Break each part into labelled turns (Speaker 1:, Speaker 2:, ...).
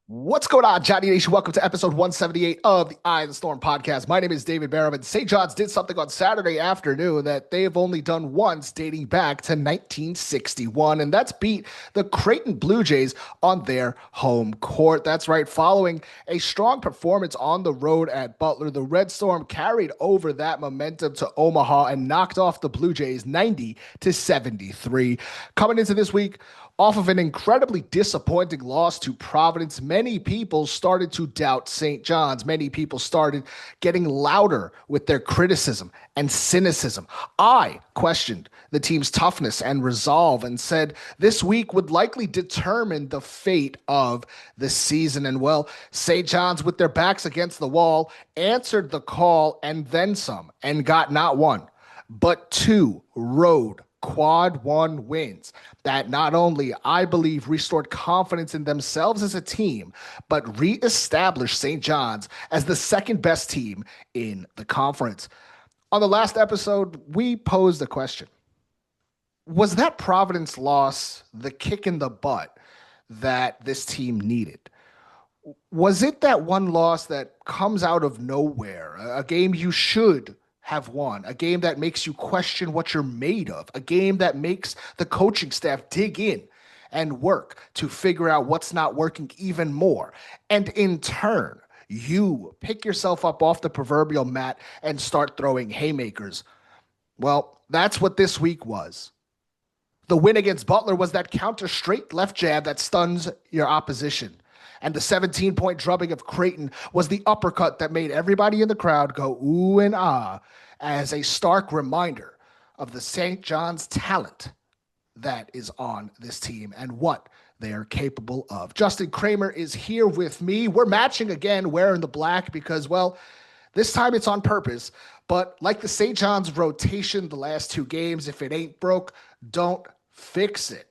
Speaker 1: What's going on, Johnny Nation? Welcome to episode 178 of the Eye of the Storm podcast. My name is David Barham, and St. John's did something on Saturday afternoon that they have only done once, dating back to 1961, and that's beat the Creighton Blue Jays on their home court. That's right, following a strong performance on the road at Butler, the Red Storm carried over that momentum to Omaha and knocked off the Blue Jays 90-73. Coming into this week, off of an incredibly disappointing loss to Providence, many people started to doubt St. John's. Many people started getting louder with their criticism and cynicism. I questioned the team's toughness and resolve and said this week would likely determine the fate of the season. And well, St. John's, with their backs against the wall, answered the call and then some and got not one, but two road quad one wins that not only, I believe, restored confidence in themselves as a team, but reestablished St. John's as the second best team in the conference. On the last episode, we posed a question. Was that Providence loss the kick in the butt that this team needed? Was it that one loss that comes out of nowhere, a game you should have won, a game that makes you question what you're made of, a game that makes the coaching staff dig in and work to figure out what's not working even more? And in turn, you pick yourself up off the proverbial mat and start throwing haymakers. Well, that's what this week was. The win against Butler was that counter straight left jab that stuns your opposition. And the 17-point drubbing of Creighton was the uppercut that made everybody in the crowd go ooh and ah, as a stark reminder of the St. John's talent that is on this team and what they are capable of. Justin Kramer is here with me. We're matching again, wearing the black because, well, this time it's on purpose. But like the St. John's rotation the last two games, if it ain't broke, don't fix it.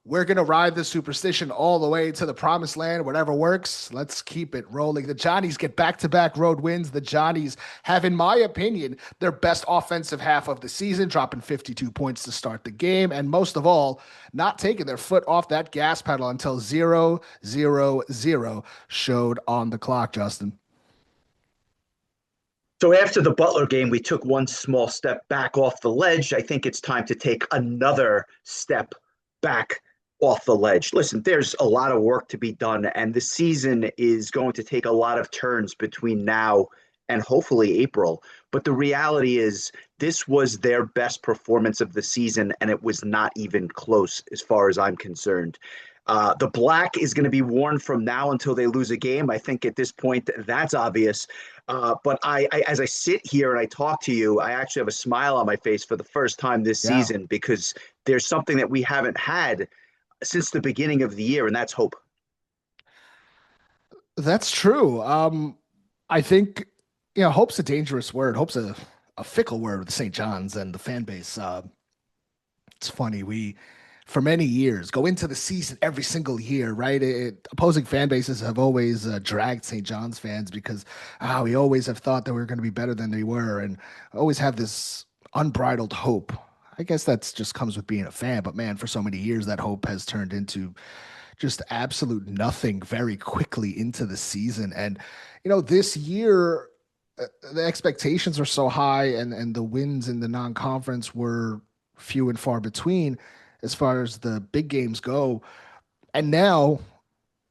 Speaker 1: We're going to ride the superstition all the way to the promised land. Whatever works, let's keep it rolling. The Johnnies get back-to-back road wins. The Johnnies have, in my opinion, their best offensive half of the season, dropping 52 points to start the game. And most of all, not taking their foot off that gas pedal until 0-0-0 showed on the clock, Justin.
Speaker 2: So after the Butler game, we took one small step back off the ledge. I think it's time to take another step back off the ledge. Listen, there's a lot of work to be done, and the season is going to take a lot of turns between now and hopefully April. But the reality is, this was their best performance of the season, and it was not even close as far as I'm concerned. The black is going to be worn from now until they lose a game. I think at this point that's obvious. But as I sit here and I talk to you, I actually have a smile on my face for the first time this
Speaker 1: Yeah,
Speaker 2: season because there's something that we haven't had since the beginning of the year, and that's hope.
Speaker 1: that's true. I think, hope's a dangerous word. Hope's a fickle word with St. John's and the fan base. It's funny. For many years, go into the season every single year, right? Opposing fan bases have always dragged St. John's fans because we always have thought that we were going to be better than they were and always have this unbridled hope. I guess that's just comes with being a fan, but man, for so many years, that hope has turned into just absolute nothing very quickly into the season. And, this year, the expectations are so high and the wins in the non-conference were few and far between as far as the big games go. And now,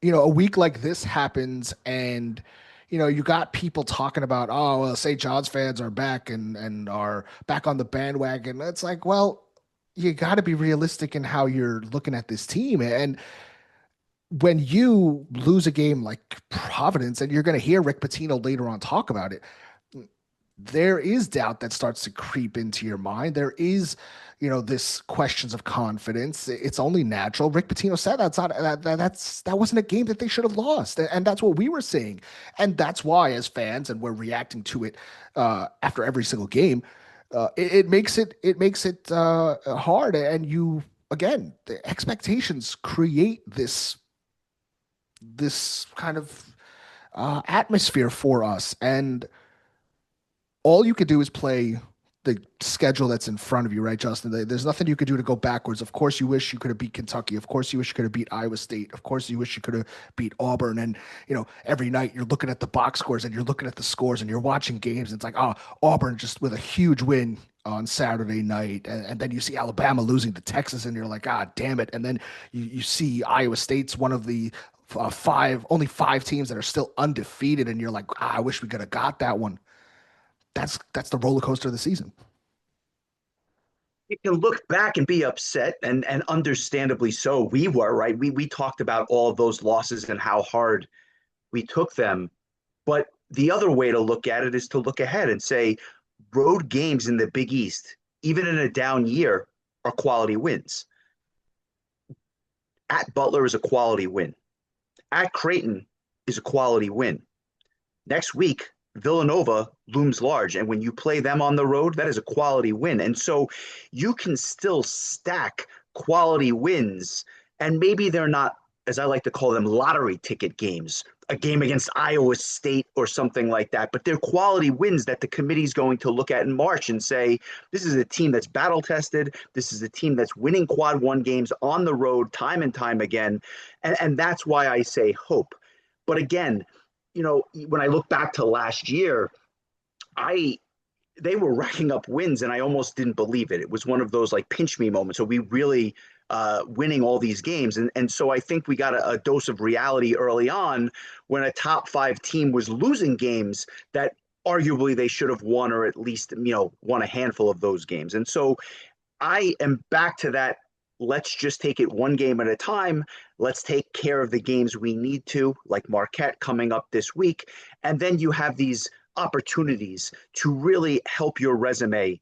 Speaker 1: a week like this happens and you got people talking about, oh, well, St. John's fans are back and are back on the bandwagon. It's like, well, you got to be realistic in how you're looking at this team. And when you lose a game like Providence, and you're going to hear Rick Pitino later on talk about it, there is doubt that starts to creep into your mind. There is, this questions of confidence. It's only natural. Rick Pitino said that wasn't a game that they should have lost, and that's what we were saying, and that's why as fans, and we're reacting to it after every single game. It makes it hard, and you again the expectations create this kind of atmosphere for us, and all you could do is play the schedule that's in front of you, right, Justin? There's nothing you could do to go backwards. Of course, you wish you could have beat Kentucky. Of course, you wish you could have beat Iowa State. Of course, you wish you could have beat Auburn. And, every night you're looking at the box scores and you're looking at the scores and you're watching games. And it's like, oh, Auburn just with a huge win on Saturday night. And then you see Alabama losing to Texas and you're like, ah, damn it. And then you see Iowa State's one of the only five teams that are still undefeated. And you're like, I wish we could have got that one. That's the roller coaster of the season.
Speaker 2: You can look back and be upset, and understandably so. We were, right. We talked about all of those losses and how hard we took them. But the other way to look at it is to look ahead and say road games in the Big East, even in a down year, are quality wins. At Butler is a quality win. At Creighton is a quality win. Next week, Villanova looms large. And when you play them on the road, that is a quality win. And so you can still stack quality wins. And maybe they're not, as I like to call them, lottery ticket games, a game against Iowa State or something like that. But they're quality wins that the committee is going to look at in March and say, this is a team that's battle tested. This is a team that's winning quad one games on the road time and time again. And that's why I say hope. But again, when I look back to last year, they were racking up wins and I almost didn't believe it. It was one of those like pinch me moments. So we really winning all these games. And so I think we got a dose of reality early on when a top five team was losing games that arguably they should have won, or at least, won a handful of those games. And so I am back to that. Let's just take it one game at a time. Let's take care of the games we need to, like Marquette coming up this week. And then you have these opportunities to really help your resume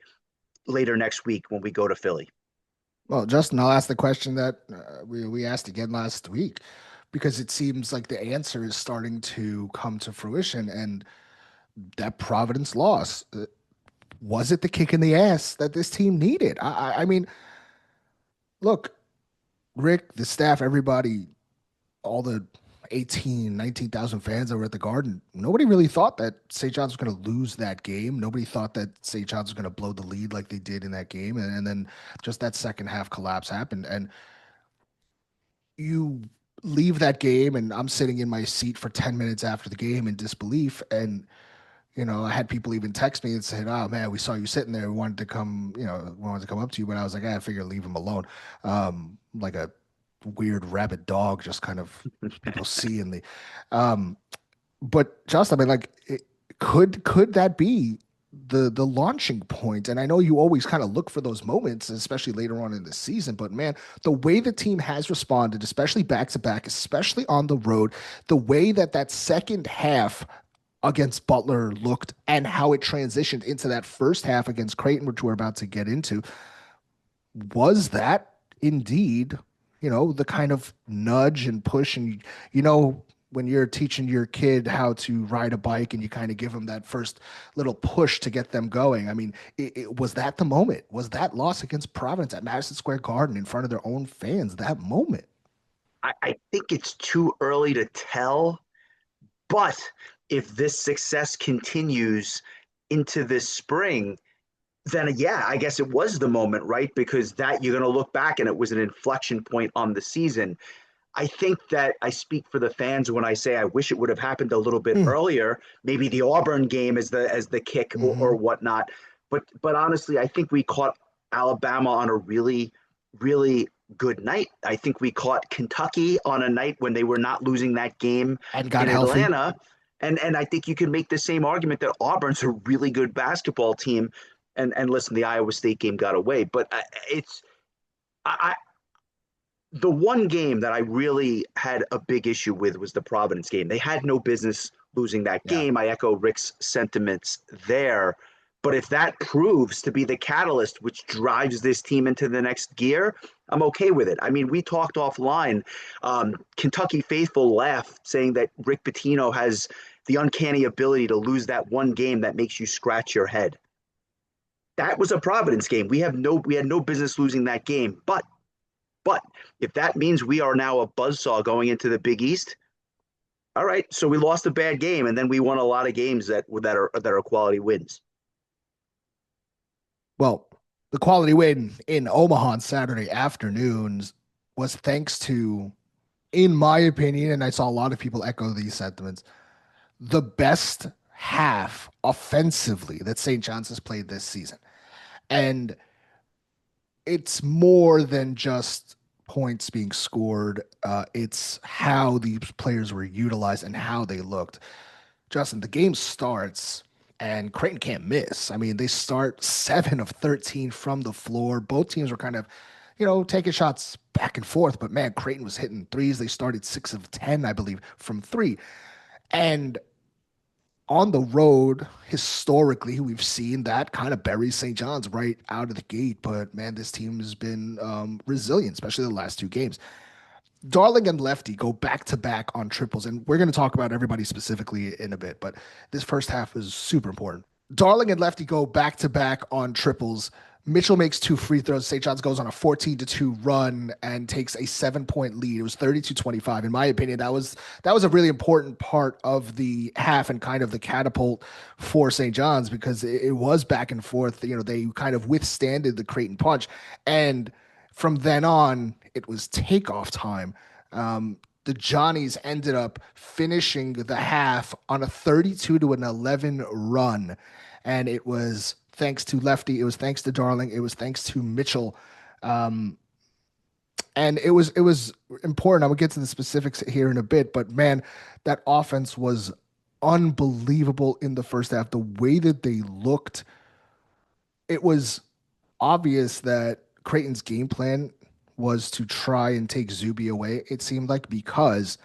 Speaker 2: later next week when we go to Philly.
Speaker 1: Well, Justin, I'll ask the question that we asked again last week, because it seems like the answer is starting to come to fruition. And that Providence loss, was it the kick in the ass that this team needed? I mean, look, Rick, the staff, everybody, all the 19,000 fans that were at the Garden, nobody really thought that St. John's was going to lose that game. Nobody thought that St. John's was going to blow the lead like they did in that game. And then just that second half collapse happened. And you leave that game, and I'm sitting in my seat for 10 minutes after the game in disbelief. And I had people even text me and said, "Oh man, we saw you sitting there. We wanted to come, we wanted to come up to you." But I was like, I figure leave him alone. Like a weird rabid dog, just kind of people see in the. But just, I mean, like, could that be the launching point? And I know you always kind of look for those moments, especially later on in the season. But man, the way the team has responded, especially back to back, especially on the road, the way that second half against Butler looked and how it transitioned into that first half against Creighton, which we're about to get into, was that indeed, the kind of nudge and push. And, when you're teaching your kid how to ride a bike and you kind of give them that first little push to get them going. I mean, was that the moment? Was that loss against Providence at Madison Square Garden in front of their own fans that moment?
Speaker 2: I think it's too early to tell, but if this success continues into this spring, then yeah, I guess it was the moment, right? Because that you're going to look back and it was an inflection point on the season. I think that I speak for the fans when I say I wish it would have happened a little bit earlier. Maybe the Auburn game as the kick or whatnot. But honestly, I think we caught Alabama on a really, really good night. I think we caught Kentucky on a night when they were not losing that game
Speaker 1: and got
Speaker 2: in
Speaker 1: healthy.
Speaker 2: Atlanta. And I think you can make the same argument that Auburn's a really good basketball team. And listen, the Iowa State game got away, but the one game that I really had a big issue with was the Providence game. They had no business losing that game. I echo Rick's sentiments there. But if that proves to be the catalyst which drives this team into the next gear, I'm okay with it. I mean, we talked offline. Kentucky faithful laughed, saying that Rick Pitino has the uncanny ability to lose that one game that makes you scratch your head. That was a Providence game. We had no business losing that game. But if that means we are now a buzzsaw going into the Big East, all right. So we lost a bad game, and then we won a lot of games that are quality wins.
Speaker 1: Well, the quality win in Omaha on Saturday afternoons was thanks to, in my opinion, and I saw a lot of people echo these sentiments, the best half offensively that St. John's has played this season. And it's more than just points being scored. It's how these players were utilized and how they looked. Justin, the game starts and Creighton can't miss. I mean, they start 7 of 13 from the floor. Both teams were kind of, taking shots back and forth, but man, Creighton was hitting threes. They started 6 of 10, I believe, from three. And on the road, historically, we've seen that kind of buries St. John's right out of the gate. But man, this team has been resilient, especially the last two games. Darling and Lefty go back to back on triples, and we're going to talk about everybody specifically in a bit, but this first half is super important. Darling and Lefty go back to back on triples. Mitchell makes two free throws. St. John's goes on a 14-2 run and takes a 7-point lead. It was 32-25. In my opinion, that was a really important part of the half and kind of the catapult for St. John's because it was back and forth. They kind of withstanded the Creighton punch. And from then on, it was takeoff time. The Johnnies ended up finishing the half on a 32-11 run. And it was thanks to Lefty. It was thanks to Darling. It was thanks to Mitchell. Um, and it was important. I will get to the specifics here in a bit, but man, that offense was unbelievable in the first half. The way that they looked, it was obvious that Creighton's game plan was to try and take Zuby away, it seemed like, because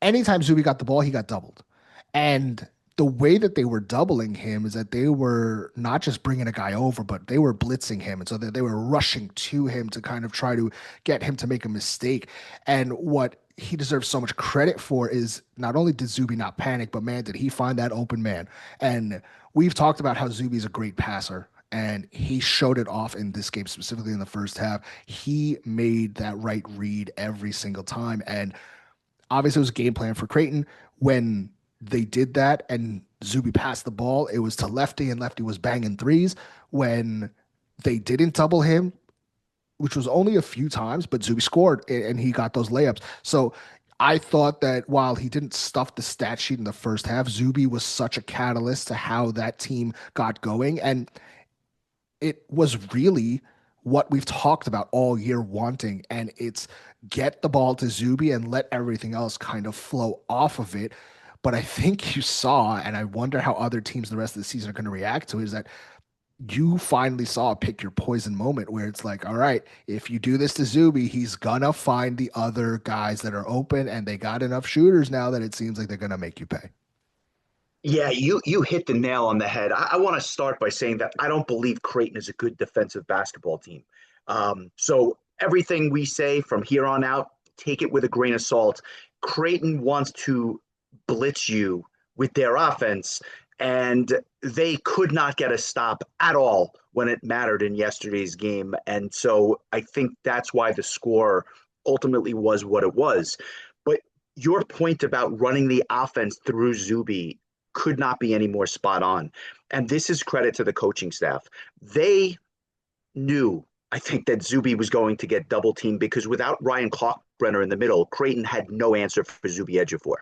Speaker 1: anytime Zuby got the ball, he got doubled. And the way that they were doubling him is that they were not just bringing a guy over, but they were blitzing him. And so they were rushing to him to kind of try to get him to make a mistake. And what he deserves so much credit for is not only did Zuby not panic, but man, did he find that open man. And we've talked about how Zuby's a great passer and he showed it off in this game, specifically in the first half. He made that right read every single time. And obviously, it was a game plan for Creighton. When they did that and Zuby passed the ball, it was to Lefty, and Lefty was banging threes. When they didn't double him, which was only a few times, but Zuby scored and he got those layups. So I thought that while he didn't stuff the stat sheet in the first half, Zuby was such a catalyst to how that team got going. And it was really what we've talked about all year wanting, and it's get the ball to Zuby and let everything else kind of flow off of it. But I think you saw, and I wonder how other teams the rest of the season are going to react to it, is that you finally saw a pick your poison moment where it's like, all right, if you do this to Zuby, he's gonna find the other guys that are open, and they got enough shooters now that it seems like they're gonna make you pay.
Speaker 2: Yeah, you hit the nail on the head. I want to start by saying that I don't believe Creighton is a good defensive basketball team. So everything we say from here on out, take it with a grain of salt. Creighton wants to blitz you with their offense, and they could not get a stop at all when it mattered in yesterday's game. And so I think that's why the score ultimately was what it was. But your point about running the offense through Zuby could not be any more spot on. And this is credit to the coaching staff. They knew, I think, that Zuby was going to get double teamed because without Ryan Kalkbrenner in the middle, Creighton had no answer for Zuby Ejiofor.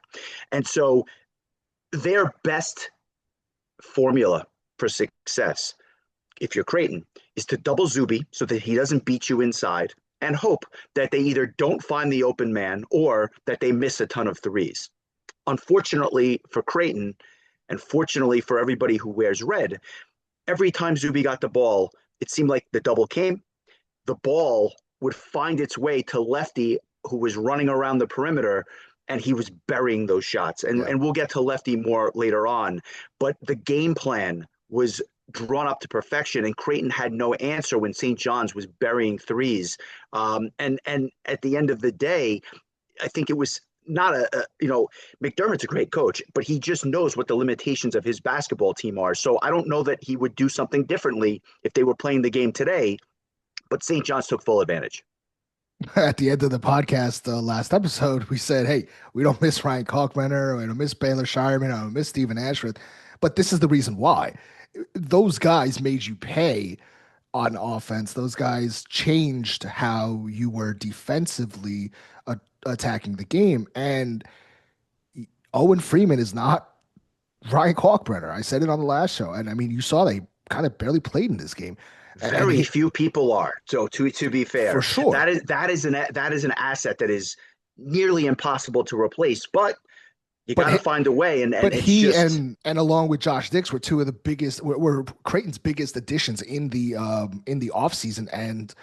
Speaker 2: And so their best formula for success, if you're Creighton, is to double Zuby so that he doesn't beat you inside and hope that they either don't find the open man or that they miss a ton of threes. Unfortunately for Creighton, and fortunately for everybody who wears red, every time Zuby got the ball, it seemed like the double came. The ball would find its way to Lefty, who was running around the perimeter, and he was burying those shots.
Speaker 1: Yeah.
Speaker 2: And we'll get to Lefty more later on. But the game plan was drawn up to perfection, and Creighton had no answer when St. John's was burying threes. And at the end of the day, I think it was not McDermott's a great coach, but he just knows what the limitations of his basketball team are. So I don't know that he would do something differently if they were playing the game today, but St. John's took full advantage.
Speaker 1: At the end of the podcast, the last episode, we said, hey, we don't miss Ryan Kalkbrenner, we don't miss Baylor Shireman, I don't miss Stephen Ashford, but this is the reason why. Those guys made you pay. on offense. Those guys changed how you were defensively attacking the game. And Owen Freeman is not Ryan Kalkbrenner. I said it on the last show. And I mean, you saw they kind of barely played in this game. And
Speaker 2: Very few people are. So to be
Speaker 1: for
Speaker 2: fair,
Speaker 1: sure.
Speaker 2: that is an asset that is nearly impossible to replace. But you
Speaker 1: But
Speaker 2: got to find a way, and
Speaker 1: but
Speaker 2: it's
Speaker 1: he
Speaker 2: just
Speaker 1: and along with Josh Dix were two of the biggest were Creighton's biggest additions in the offseason. And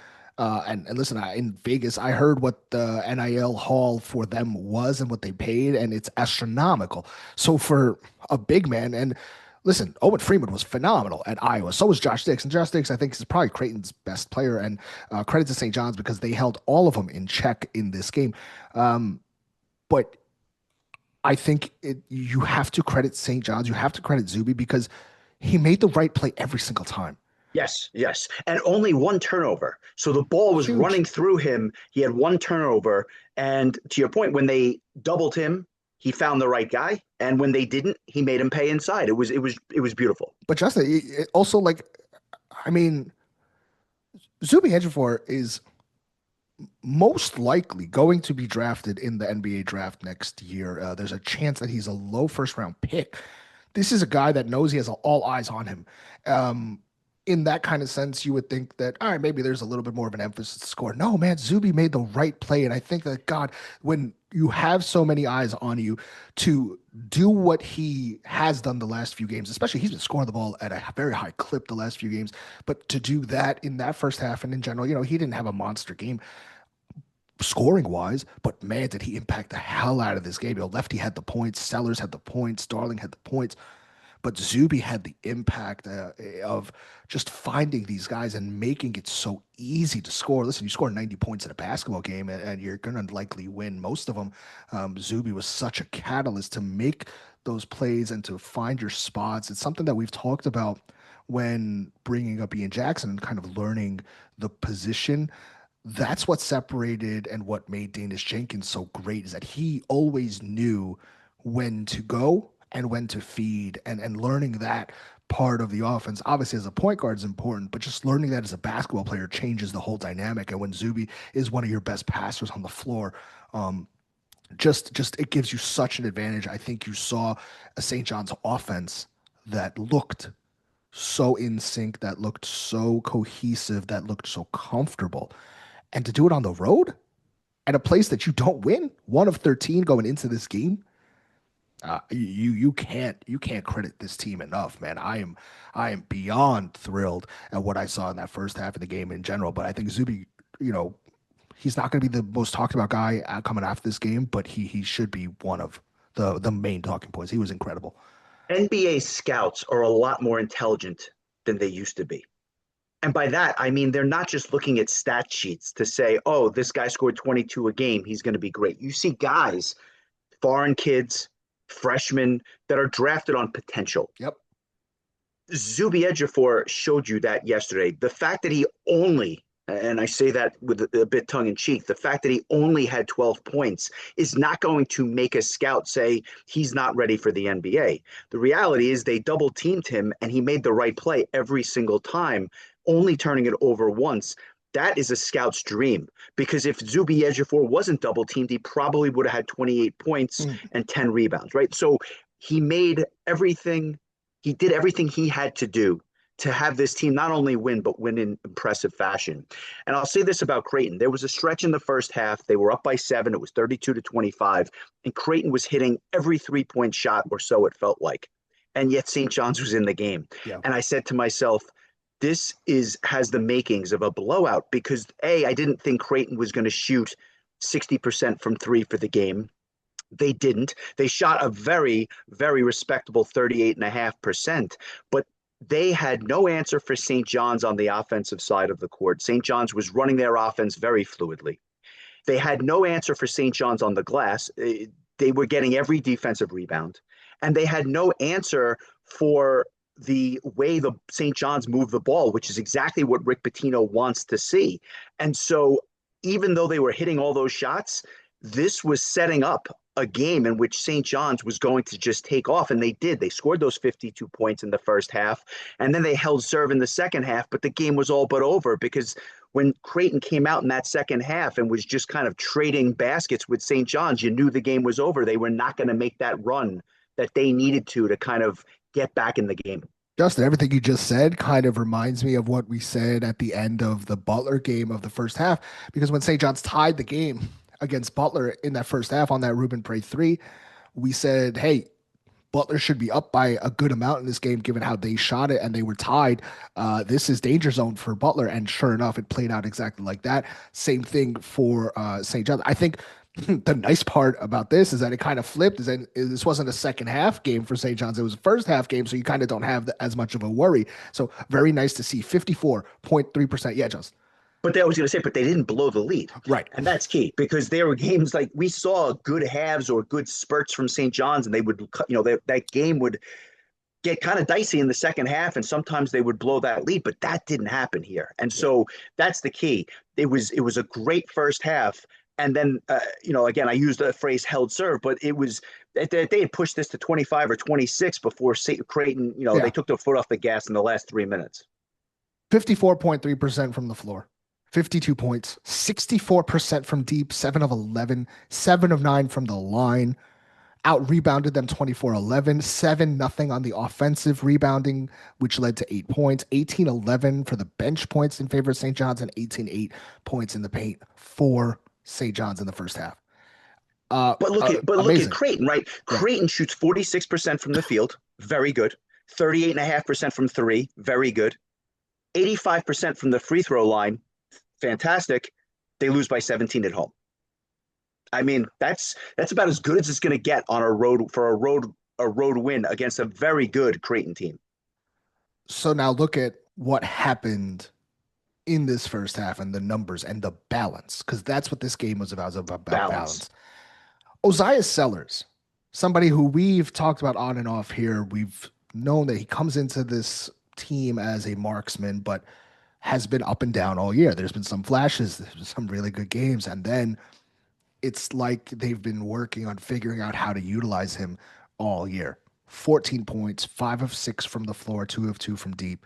Speaker 1: listen, in Vegas, I heard what the NIL haul for them was and what they paid, and it's astronomical. So for a big man, and listen, Owen Freeman was phenomenal at Iowa. So was Josh Dix, and Josh Dix, I think, is probably Creighton's best player. And credit to St. John's because they held all of them in check in this game. But I think you have to credit St. John's. You have to credit Zuby because he made the right play every single time.
Speaker 2: yes, yes, and only one turnover. So the ball was
Speaker 1: Huge.
Speaker 2: running through him. He had one turnover, and to your point, when they doubled him, he found the right guy, and when they didn't, he made him pay inside. It was beautiful.
Speaker 1: But Justin, also like, I mean, Zuby Ejiofor is most likely going to be drafted in the NBA draft next year. There's a chance that he's a low first round pick. This is a guy that knows he has all eyes on him. Um, in that kind of sense, you would think that, all right, maybe there's a little bit more of an emphasis to score. No, man, Zuby made the right play. And I think that, God, when you have so many eyes on you to do what he has done the last few games, especially he's been scoring the ball at a very high clip the last few games, but to do that in that first half and in general, he didn't have a monster game scoring wise, but man, did he impact the hell out of this game. Lefty had the points, Sellers had the points, Darling had the points, but Zuby had the impact of just finding these guys and making it so easy to score. Listen, you score 90 points in a basketball game and you're going to likely win most of them. Zuby was such a catalyst to make those plays and to find your spots. It's something that we've talked about when bringing up Ian Jackson and kind of learning the position. That's what separated and what made Danish Jenkins so great is that he always knew when to go and when to feed and learning that part of the offense. Obviously, as a point guard is important, but just learning that as a basketball player changes the whole dynamic. And when Zuby is one of your best passers on the floor, um, just it gives you such an advantage. I think you saw a St. John's offense that looked so in sync, that looked so cohesive, that looked so comfortable. And to do it on the road at a place that you don't win, 1 of 13 going into this game, you can't credit this team enough, man. I am beyond thrilled at what I saw in that first half of the game in general. But I think Zuby, you know, he's not going to be the most talked about guy coming after this game, but he should be one of the main talking points. He was incredible.
Speaker 2: NBA scouts are a lot more intelligent than they used to be. And by that, I mean they're not just looking at stat sheets to say, oh, this guy scored 22 a game, he's going to be great. You see guys, foreign kids, freshmen that are drafted on potential.
Speaker 1: Yep.
Speaker 2: Zuby Ejiofor showed you that yesterday. The fact that he only, and I say that with a bit tongue in cheek, the fact that he only had 12 points is not going to make a scout say he's not ready for the NBA. The reality is they double teamed him and he made the right play every single time, only turning it over once. That is a scout's dream because if Zuby Ejiofor wasn't double teamed, he probably would have had 28 points and 10 rebounds, right? So he made everything, he did everything he had to do to have this team not only win, but win in impressive fashion. And I'll say this about Creighton. There was a stretch in the first half. They were up by 7. It was 32-25. And Creighton was hitting every 3-point shot or so it felt like. And yet St. John's was in the game.
Speaker 1: Yeah.
Speaker 2: And I said to myself, this has the makings of a blowout because I didn't think Creighton was going to shoot 60% from 3 for the game. They didn't. They shot a very, very respectable 38.5%, but they had no answer for St. John's on the offensive side of the court. St. John's was running their offense very fluidly. They had no answer for St. John's on the glass. They were getting every defensive rebound, and they had no answer for the way the St. John's moved the ball, which is exactly what Rick Pitino wants to see. And so even though they were hitting all those shots, this was setting up a game in which St. John's was going to just take off, and they did. They scored those 52 points in the first half, and then they held serve in the second half, but the game was all but over because when Creighton came out in that second half and was just kind of trading baskets with St. John's, you knew the game was over. They were not going to make that run that they needed to kind of get back in the game.
Speaker 1: Justin, everything you just said kind of reminds me of what we said at the end of the Butler game of the first half, because when St. John's tied the game against Butler in that first half on that Ruben Prey three, we said, hey, Butler should be up by a good amount in this game, given how they shot it and they were tied. This is danger zone for Butler. And sure enough, it played out exactly like that. Same thing for St. John's. I think the nice part about this is that it kind of flipped. Is that this wasn't a second half game for St. John's. It was a first half game. So you kind of don't have as much of a worry. So very nice to see 54.3%. Yeah, Justin.
Speaker 2: But I was going to say, but they didn't blow the lead.
Speaker 1: Right.
Speaker 2: And that's key because there were games like we saw good halves or good spurts from St. John's, and they would, that game would get kind of dicey in the second half, and sometimes they would blow that lead, but that didn't happen here. And so that's the key. It was a great first half. And then, again, I used the phrase held serve, but it was they had pushed this to 25 or 26 before Creighton, they took their foot off the gas in the last 3 minutes.
Speaker 1: 54.3% from the floor. 52 points, 64% from deep, 7 of 11, 7 of 9 from the line. Out rebounded them 24-11, 7-0 on the offensive rebounding, which led to 8 points, 18-11 for the bench points in favor of St. John's, and 18-8 points in the paint for St. John's in the first half.
Speaker 2: But look at Creighton, right?
Speaker 1: Yeah.
Speaker 2: Creighton shoots 46% from the field, very good. 38.5% from three, very good. 85% from the free throw line, fantastic. They lose by 17 at home. I mean, that's about as good as it's going to get on a road win against a very good Creighton team.
Speaker 1: So now look at what happened in this first half and the numbers and the balance, because that's what this game was about. It was about balance. Ozias Sellers, somebody who we've talked about on and off here. We've known that he comes into this team as a marksman, but has been up and down all year. There's been some flashes, there's been some really good games, and then it's like they've been working on figuring out how to utilize him all year. 14 points, 5 of 6 from the floor, 2 of 2 from deep.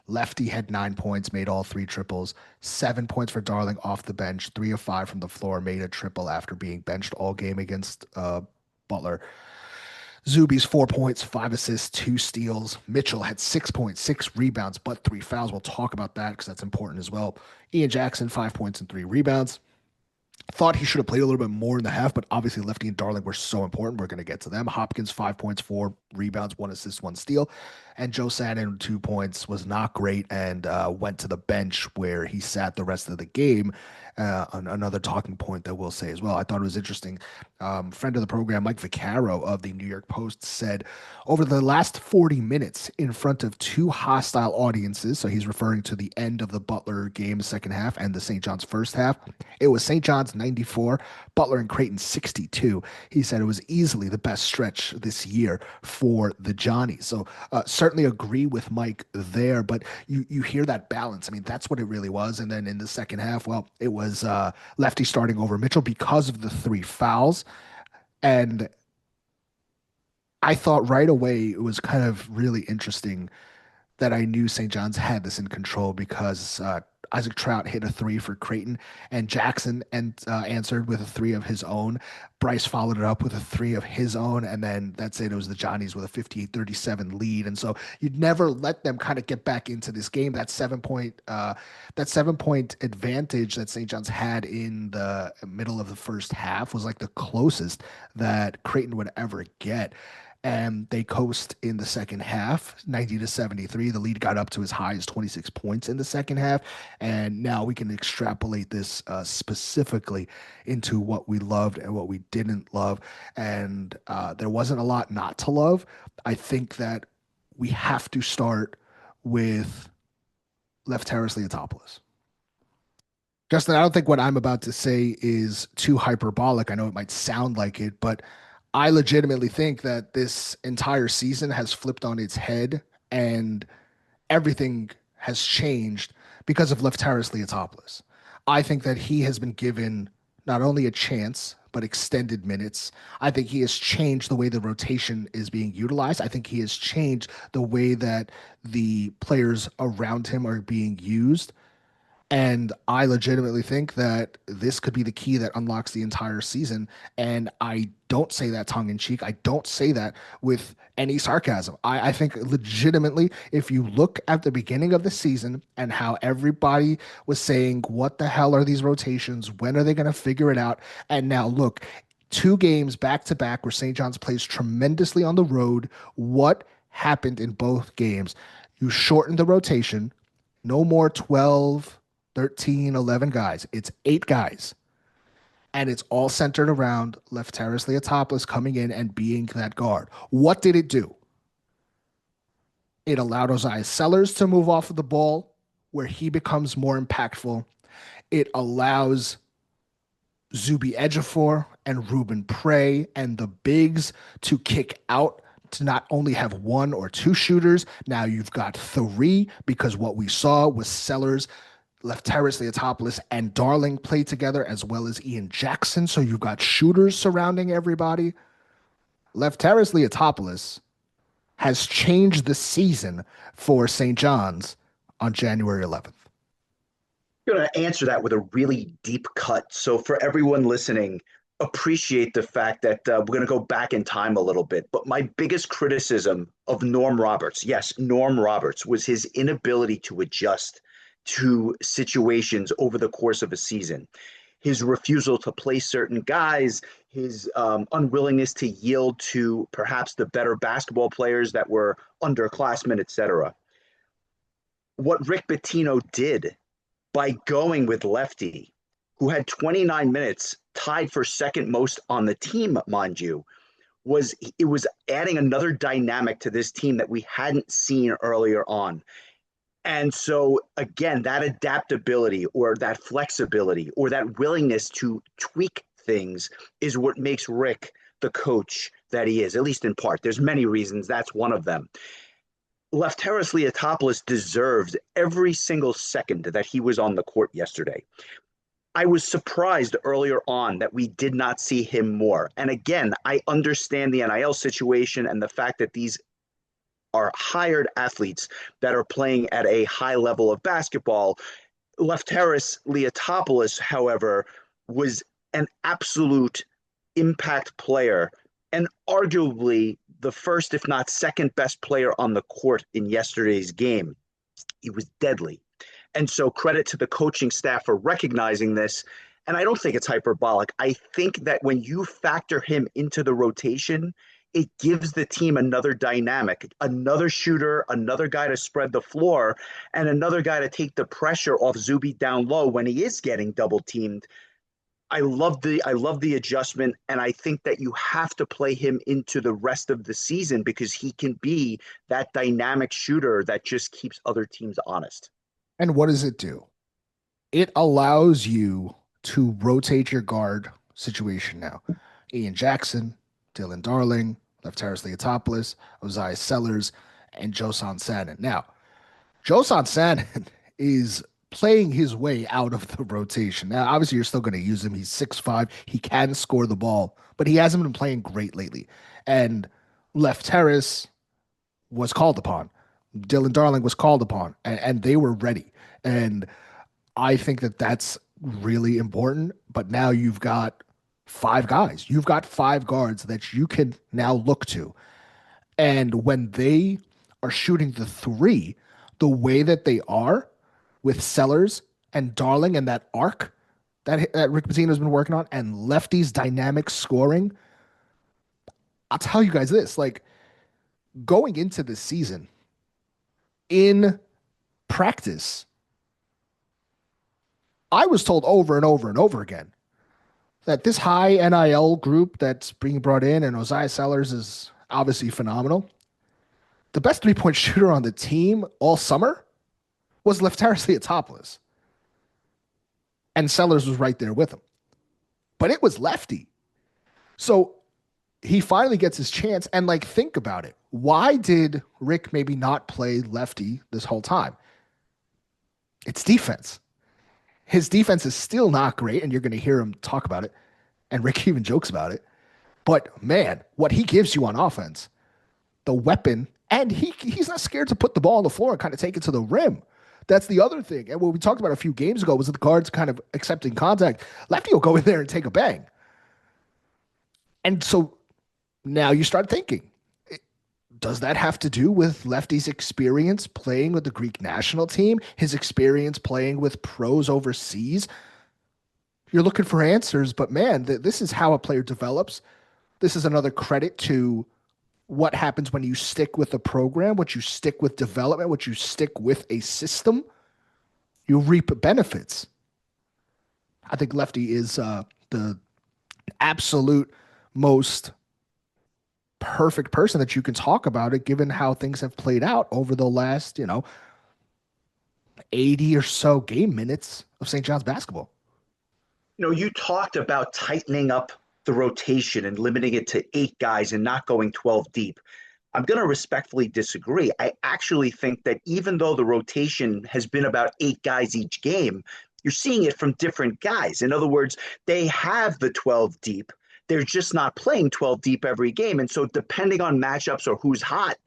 Speaker 1: Lefty had 9 points, made all 3 triples. 7 points for Darling off the bench, 3 of 5 from the floor, made a triple after being benched all game against Butler. Zuby's 4 points, 5 assists, 2 steals. Mitchell had 6 points, 6 rebounds, but 3 fouls. We'll talk about that because that's important as well. Ian Jackson, 5 points and 3 rebounds. Thought he should have played a little bit more in the half, but obviously Lefty and Darling were so important. We're going to get to them. Hopkins, 5 points, 4 rebounds, 1 assist, 1 steal. And Joe Sannon, 2 points, was not great and went to the bench where he sat the rest of the game. Another talking point that we'll say as well. I thought it was interesting. Friend of the program, Mike Vaccaro of the New York Post, said over the last 40 minutes in front of 2 hostile audiences, so he's referring to the end of the Butler game second half and the St. John's first half, it was St. John's 94, Butler and Creighton 62. He said it was easily the best stretch this year for the Johnnies. So certainly agree with Mike there, but you hear that balance. I mean, that's what it really was. And then in the second half, well, it was Lefty starting over Mitchell because of the 3 fouls. And I thought right away it was kind of really interesting that I knew St. John's had this in control because Isaac Trout hit a 3 for Creighton, and Jackson answered with a 3 of his own. Bryce followed it up with a 3 of his own, and then that's it. It was the Johnnies with a 58-37 lead, and so you'd never let them kind of get back into this game. That 7-point advantage that St. John's had in the middle of the first half was like the closest that Creighton would ever get. And they coast in the second half, 90-73. The lead got up to as high as 26 points in the second half. And now we can extrapolate this specifically into what we loved and what we didn't love. And there wasn't a lot not to love. I think that we have to start with Lefteris Leotopoulos. Justin, I don't think what I'm about to say is too hyperbolic. I know it might sound like it, but I legitimately think that this entire season has flipped on its head and everything has changed because of Lefteris Leotopoulos. I think that he has been given not only a chance, but extended minutes. I think he has changed the way the rotation is being utilized. I think he has changed the way that the players around him are being used. And I legitimately think that this could be the key that unlocks the entire season. And I don't say that tongue in cheek. I don't say that with any sarcasm. I think legitimately, if you look at the beginning of the season and how everybody was saying, what the hell are these rotations? When are they going to figure it out? And now look, two games back to back where St. John's plays tremendously on the road. What happened in both games? You shortened the rotation. No more 12, 13, 11 guys. It's 8 guys. And it's all centered around Lefteris Leotopoulos coming in and being that guard. What did it do? It allowed Ozias Sellers to move off of the ball where he becomes more impactful. It allows Zuby Ejiofor and Ruben Prey and the bigs to kick out to not only have one or two shooters. Now you've got three because what we saw was Sellers, Lefteris Leotopoulos, and Darling play together as well as Ian Jackson. So you've got shooters surrounding everybody. Lefteris Leotopoulos has changed the season for St. John's on January 11th.
Speaker 2: I'm going to answer that with a really deep cut. So for everyone listening, appreciate the fact that we're going to go back in time a little bit. But my biggest criticism of Norm Roberts, yes, Norm Roberts, was his inability to adjust to situations over the course of a season. His refusal to play certain guys, his unwillingness to yield to perhaps the better basketball players that were underclassmen, etc. What Rick Pitino did by going with Lefty, who had 29 minutes, tied for second most on the team, mind you, was adding another dynamic to this team that we hadn't seen earlier on. And so, again, that adaptability or that flexibility or that willingness to tweak things is what makes Rick the coach that he is, at least in part. There's many reasons. That's one of them. Lefteris Leotopoulos deserves every single second that he was on the court yesterday. I was surprised earlier on that we did not see him more. And again, I understand the NIL situation and the fact that these are hired athletes that are playing at a high level of basketball. Lefteris Leotopoulos, however, was an absolute impact player and arguably the first, if not second best player on the court in yesterday's game. He was deadly. And so credit to the coaching staff for recognizing this. And I don't think it's hyperbolic. I think that when you factor him into the rotation, it gives the team another dynamic, another shooter, another guy to spread the floor, and another guy to take the pressure off Zuby down low when he is getting double teamed. I love the adjustment, and I think that you have to play him into the rest of the season because he can be that dynamic shooter that just keeps other teams honest.
Speaker 1: And what does it do? It allows you to rotate your guard situation now. Ian Jackson, Dylan Darling, Lefteris Leotopoulos, Ozias Sellers, and Josan Sanin. Now, Josan Sanin is playing his way out of the rotation. Now, obviously, you're still going to use him. He's 6'5". He can score the ball, but he hasn't been playing great lately. And Lefteris was called upon. Dylan Darling was called upon, and they were ready. And I think that that's really important. But now you've got 5 guys. You've got 5 guards that you can now look to. And when they are shooting the 3, the way that they are with Sellers and Darling and that arc that Rick Pitino has been working on and Lefty's dynamic scoring, I'll tell you guys this, like going into the season in practice, I was told over and over and over again that this high NIL group that's being brought in, and Ozias Sellers is obviously phenomenal. The best 3-point shooter on the team all summer was Lefteris Leotopoulos. And Sellers was right there with him. But it was Lefty. So he finally gets his chance. And like, think about it. Why did Rick maybe not play Lefty this whole time? It's defense. His defense is still not great, and you're going to hear him talk about it. And Rick even jokes about it. But man, what he gives you on offense, the weapon, and he's not scared to put the ball on the floor and kind of take it to the rim. That's the other thing. And what we talked about a few games ago was that the guards kind of accepting contact. Lefty will go in there and take a bang. And so now you start thinking, does that have to do with Lefty's experience playing with the Greek national team, his experience playing with pros overseas? You're looking for answers, but man, this is how a player develops. This is another credit to what happens when you stick with a program, what you stick with development, what you stick with a system, you reap benefits. I think Lefty is the absolute most perfect person that you can talk about it, given how things have played out over the last, 80 or so game minutes of St. John's basketball.
Speaker 2: You talked about tightening up the rotation and limiting it to 8 guys and not going 12 deep. I'm going to respectfully disagree. I actually think that even though the rotation has been about 8 guys each game, you're seeing it from different guys. In other words, they have the 12 deep. They're just not playing 12 deep every game. And so depending on matchups or who's hot,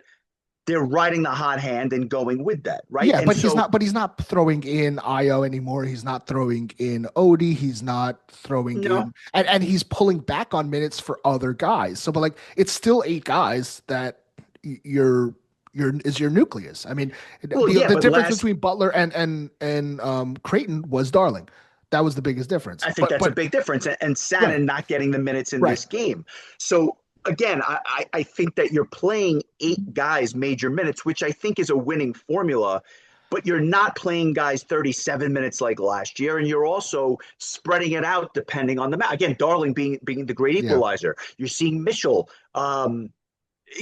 Speaker 2: they're riding the hot hand and going with that, right?
Speaker 1: Yeah,
Speaker 2: and
Speaker 1: but he's not throwing in Io anymore. He's not throwing in Odie. He's not throwing
Speaker 2: no,
Speaker 1: in and he's pulling back on minutes for other guys. So but like it's still 8 guys that your nucleus. I mean,
Speaker 2: well,
Speaker 1: the
Speaker 2: yeah,
Speaker 1: the
Speaker 2: but
Speaker 1: difference between Butler and Creighton was Darling. That was the biggest difference.
Speaker 2: I think
Speaker 1: But
Speaker 2: that's a
Speaker 1: but
Speaker 2: big difference. And
Speaker 1: right,
Speaker 2: Sanin not getting the minutes in
Speaker 1: right.
Speaker 2: this game. So again, I think that you're playing 8 guys major minutes, which I think is a winning formula. But you're not playing guys 37 minutes like last year, and you're also spreading it out depending on the match. Again, Darling being the great
Speaker 1: Yeah.
Speaker 2: equalizer. You're seeing Mitchell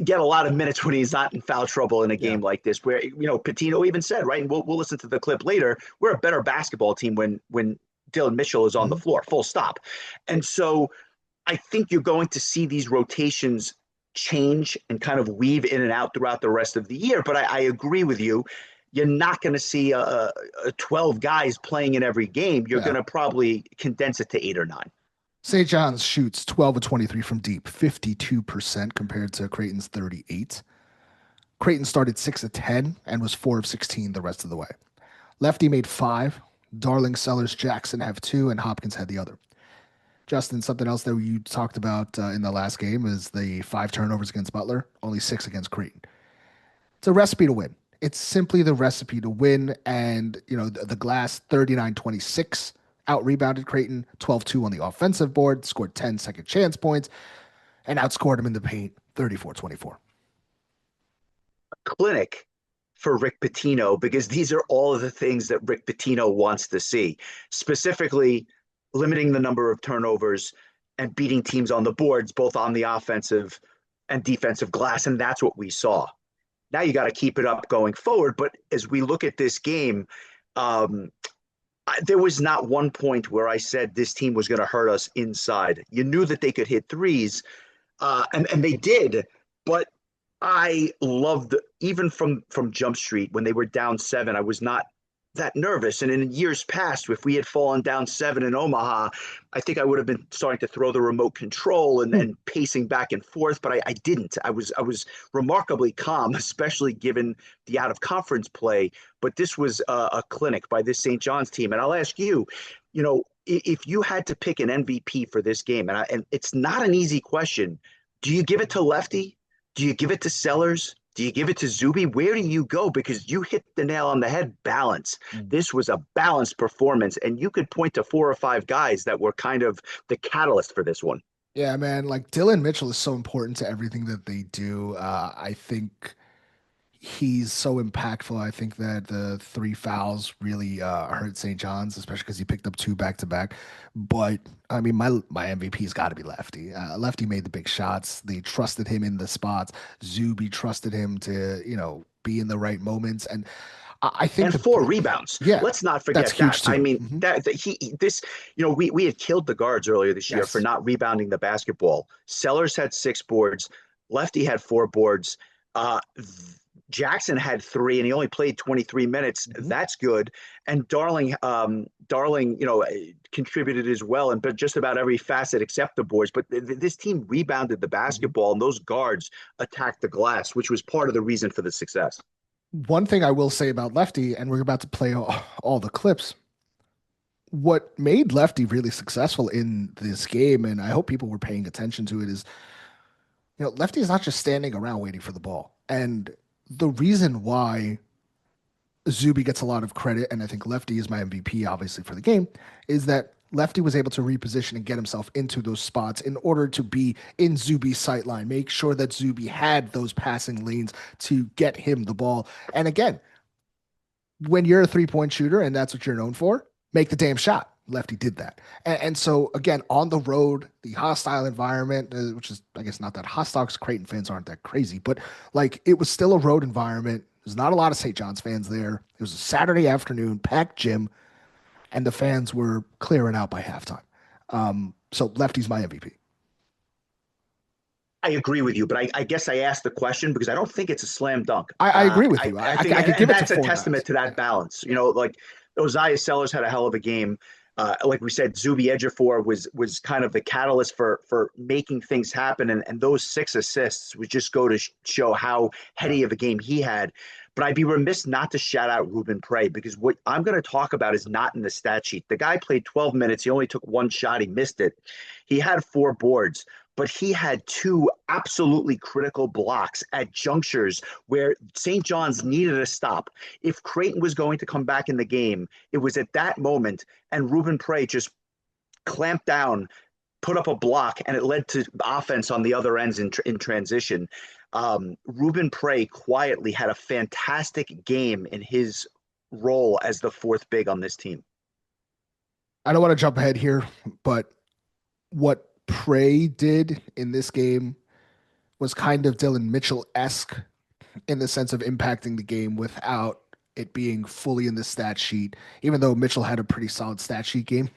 Speaker 2: get a lot of minutes when he's not in foul trouble in a
Speaker 1: Yeah.
Speaker 2: game like this, where Pitino even said, right, and we'll listen to the clip later. We're a better basketball team when Dylan Mitchell is on the
Speaker 1: Mhm.
Speaker 2: floor, full stop. And so I think you're going to see these rotations change and kind of weave in and out throughout the rest of the year. But I agree with you. You're not going to see a 12 guys playing in every game. You're
Speaker 1: Yeah.
Speaker 2: going to probably condense it to 8 or 9.
Speaker 1: St. John's shoots 12 of 23 from deep, 52% compared to Creighton's 38. Creighton started 6 of 10 and was 4 of 16 the rest of the way. Lefty made 5. Darling, Sellers, Jackson have 2, and Hopkins had the other. Justin, something else that you talked about in the last game is the 5 turnovers against Butler, only 6 against Creighton. It's a recipe to win. It's simply the recipe to win. And, the Glass 39-26 out rebounded Creighton, 12-2 on the offensive board, scored 10 second chance points, and outscored him in the paint 34-24.
Speaker 2: Clinic for Rick Pitino, because these are all of the things that Rick Pitino wants to see, specifically limiting the number of turnovers and beating teams on the boards, both on the offensive and defensive glass. And that's what we saw. Now you got to keep it up going forward. But as we look at this game, there was not one point where I said this team was going to hurt us inside. You knew that they could hit threes, and they did. But I loved, even from Jump Street, when they were down 7, I was not that nervous. And in years past, if we had fallen down 7 in Omaha, I think I would have been starting to throw the remote control and pacing back and forth, but I didn't. I was remarkably calm, especially given the out of conference play. But this was a clinic by this St. John's team. And I'll ask you, if you had to pick an MVP for this game, and it's not an easy question, do you give it to Lefty? Do you give it to Sellers? Do you give it to Zuby? Where do you go? Because you hit the nail on the head, balance. This was a balanced performance, and you could point to 4 or 5 guys that were kind of the catalyst for this one.
Speaker 1: Yeah, man. Like Dylan Mitchell is so important to everything that they do. I think he's so impactful. I think that the 3 fouls really hurt St. John's, especially because he picked up 2 back to back. But I mean, my MVP's got to be Lefty. Lefty made the big shots. They trusted him in the spots. Zuby trusted him to be in the right moments, and I think
Speaker 2: And 4 rebounds.
Speaker 1: yeah,
Speaker 2: Let's not
Speaker 1: that's
Speaker 2: forget
Speaker 1: huge
Speaker 2: that. I
Speaker 1: too.
Speaker 2: mean,
Speaker 1: Mhm.
Speaker 2: that he this we had killed the guards earlier this year for
Speaker 1: Yes.
Speaker 2: not rebounding the basketball. Sellers had 6 boards. Lefty had 4 boards. Uh, Jackson had 3 and he only played 23 minutes.
Speaker 1: Mm-hmm.
Speaker 2: That's good. And Darling, contributed as well, and but just about every facet except the boards. But this team rebounded the basketball, and those guards attacked the glass, which was part of the reason for the success.
Speaker 1: One thing I will say about Lefty, and we're about to play all the clips, what made Lefty really successful in this game, and I hope people were paying attention to it, is Lefty is not just standing around waiting for the ball. And the reason why Zuby gets a lot of credit, and I think Lefty is my MVP, obviously, for the game, is that Lefty was able to reposition and get himself into those spots in order to be in Zuby's sight line, make sure that Zuby had those passing lanes to get him the ball. And again, when you're a three-point shooter and that's what you're known for, make the damn shot. Lefty did that. And so, again, on the road, the hostile environment, which is, I guess, not that hostile because Creighton fans aren't that crazy, but like it was still a road environment. There's not a lot of St. John's fans there. It was a Saturday afternoon, packed gym, and the fans were clearing out by halftime. So Lefty's my MVP.
Speaker 2: I agree with you, but I guess I asked the question because I don't think it's a slam dunk.
Speaker 1: I agree with you. I could give it
Speaker 2: that's
Speaker 1: to
Speaker 2: a testament to that balance. Like Ozias Sellers had a hell of a game. Like we said, Zuby Ejiofor was kind of the catalyst for making things happen, and those 6 assists would just go to show how heady of a game he had. But I'd be remiss not to shout out Ruben Prey, because what I'm going to talk about is not in the stat sheet. The guy played 12 minutes. He only took 1 shot. He missed it. He had 4 boards, but he had 2 absolutely critical blocks at junctures where St. John's needed a stop. If Creighton was going to come back in the game, it was at that moment, and Ruben Prey just clamped down, put up a block, and it led to offense on the other ends in transition. Ruben Prey quietly had a fantastic game in his role as the 4th big on this team.
Speaker 1: I don't want to jump ahead here, but what Prey did in this game was kind of Dylan Mitchell-esque in the sense of impacting the game without it being fully in the stat sheet, even though Mitchell had a pretty solid stat sheet game.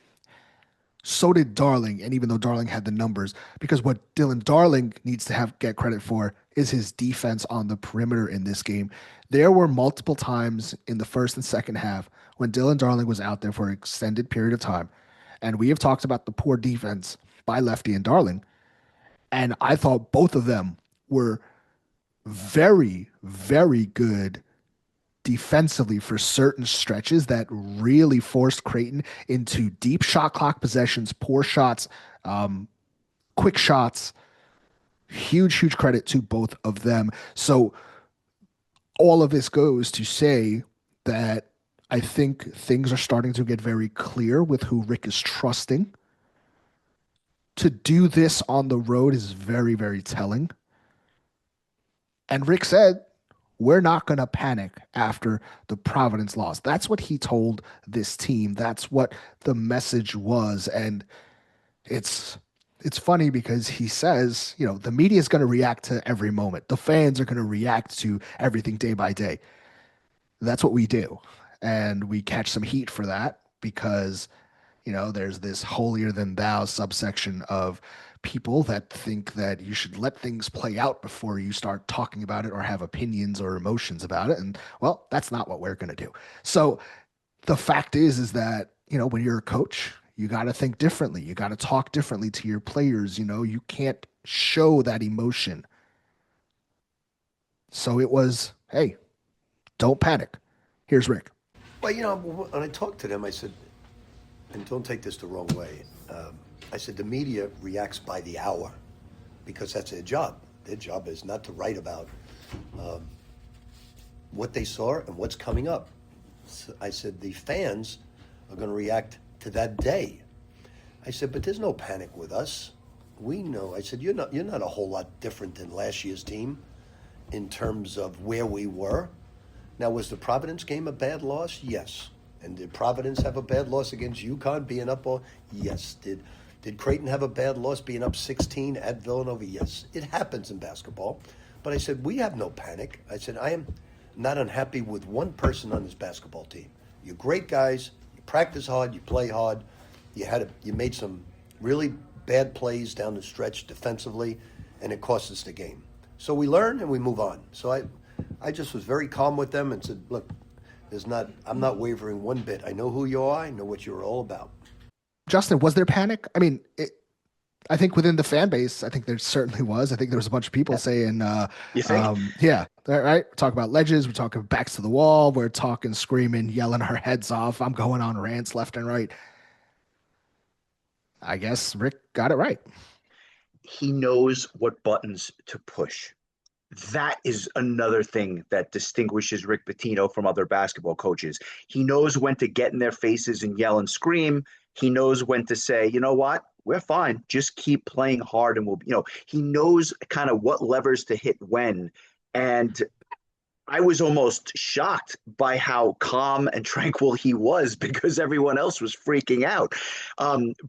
Speaker 1: So did Darling, and even though Darling had the numbers, because what Dylan Darling needs to get credit for is his defense on the perimeter in this game. There were multiple times in the first and second half when Dylan Darling was out there for an extended period of time, and we have talked about the poor defense by Lefty and Darling, and I thought both of them were very, very good defensively for certain stretches that really forced Creighton into deep shot clock possessions, poor shots, quick shots. Huge credit to both of them. So all of this goes to say that I think things are starting to get very clear with who Rick is trusting. To do this on the road is very, very telling. And Rick said, we're not going to panic after the Providence loss. That's what he told this team. That's what the message was. And it's funny because he says, the media is going to react to every moment. The fans are going to react to everything day by day. That's what we do. And we catch some heat for that because, there's this holier than thou subsection of people that think that you should let things play out before you start talking about it or have opinions or emotions about it. And well, that's not what we're going to do. So the fact is that, when you're a coach, you got to think differently. You got to talk differently to your players. You can't show that emotion. So it was, hey, don't panic. Here's Rick.
Speaker 3: Well, when I talked to them, I said, and don't take this the wrong way, I said the media reacts by the hour because that's their job. Their job is not to write about what they saw and what's coming up. So I said the fans are going to react to that day. I said, but there's no panic with us. We know. I said, you're not a whole lot different than last year's team in terms of where we were. Now, was the Providence game a bad loss? Yes. And did Providence have a bad loss against UConn being up? Yes. Did Creighton have a bad loss being up 16 at Villanova? Yes. It happens in basketball. But I said, we have no panic. I said, I am not unhappy with one person on this basketball team. You're great guys. You practice hard. You play hard. You made some really bad plays down the stretch defensively, and it cost us the game. So we learn and we move on. So I just was very calm with them and said, look, I'm not wavering one bit. I know who you are. I know what you're all about.
Speaker 1: Justin, was there panic? I mean, I think within the fan base, I think there certainly was. I think there was a bunch of people saying,
Speaker 2: You think?
Speaker 1: yeah, right. We're talking about ledges. We're talking backs to the wall. We're talking screaming, yelling our heads off. I'm going on rants left and right. I guess Rick got it right.
Speaker 2: He knows what buttons to push. That is another thing that distinguishes Rick Pitino from other basketball coaches. He knows when to get in their faces and yell and scream. He knows when to say, you know what, we're fine. Just keep playing hard and he knows kind of what levers to hit when. And I was almost shocked by how calm and tranquil he was because everyone else was freaking out.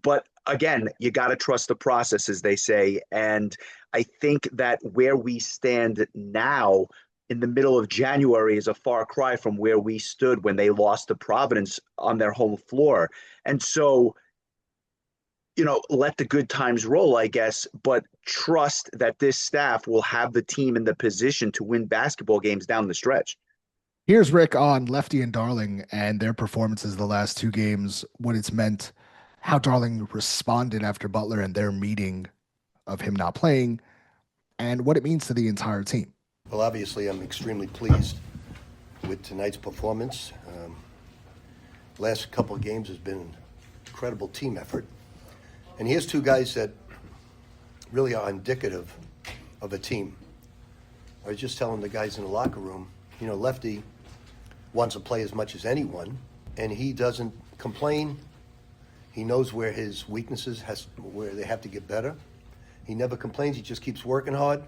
Speaker 2: But again, you got to trust the process, as they say. And I think that where we stand now in the middle of January is a far cry from where we stood when they lost to Providence on their home floor. And so, let the good times roll, I guess, but trust that this staff will have the team in the position to win basketball games down the stretch.
Speaker 1: Here's Rick on Lefty and Darling and their performances the last two games, what it's meant, how Darling responded after Butler and their meeting of him not playing, and what it means to the entire team.
Speaker 3: Well, obviously, I'm extremely pleased with tonight's performance. Last couple of games has been an incredible team effort. And here's two guys that really are indicative of a team. I was just telling the guys in the locker room, Lefty wants to play as much as anyone, and he doesn't complain. He knows where his weaknesses, where they have to get better. He never complains. He just keeps working hard.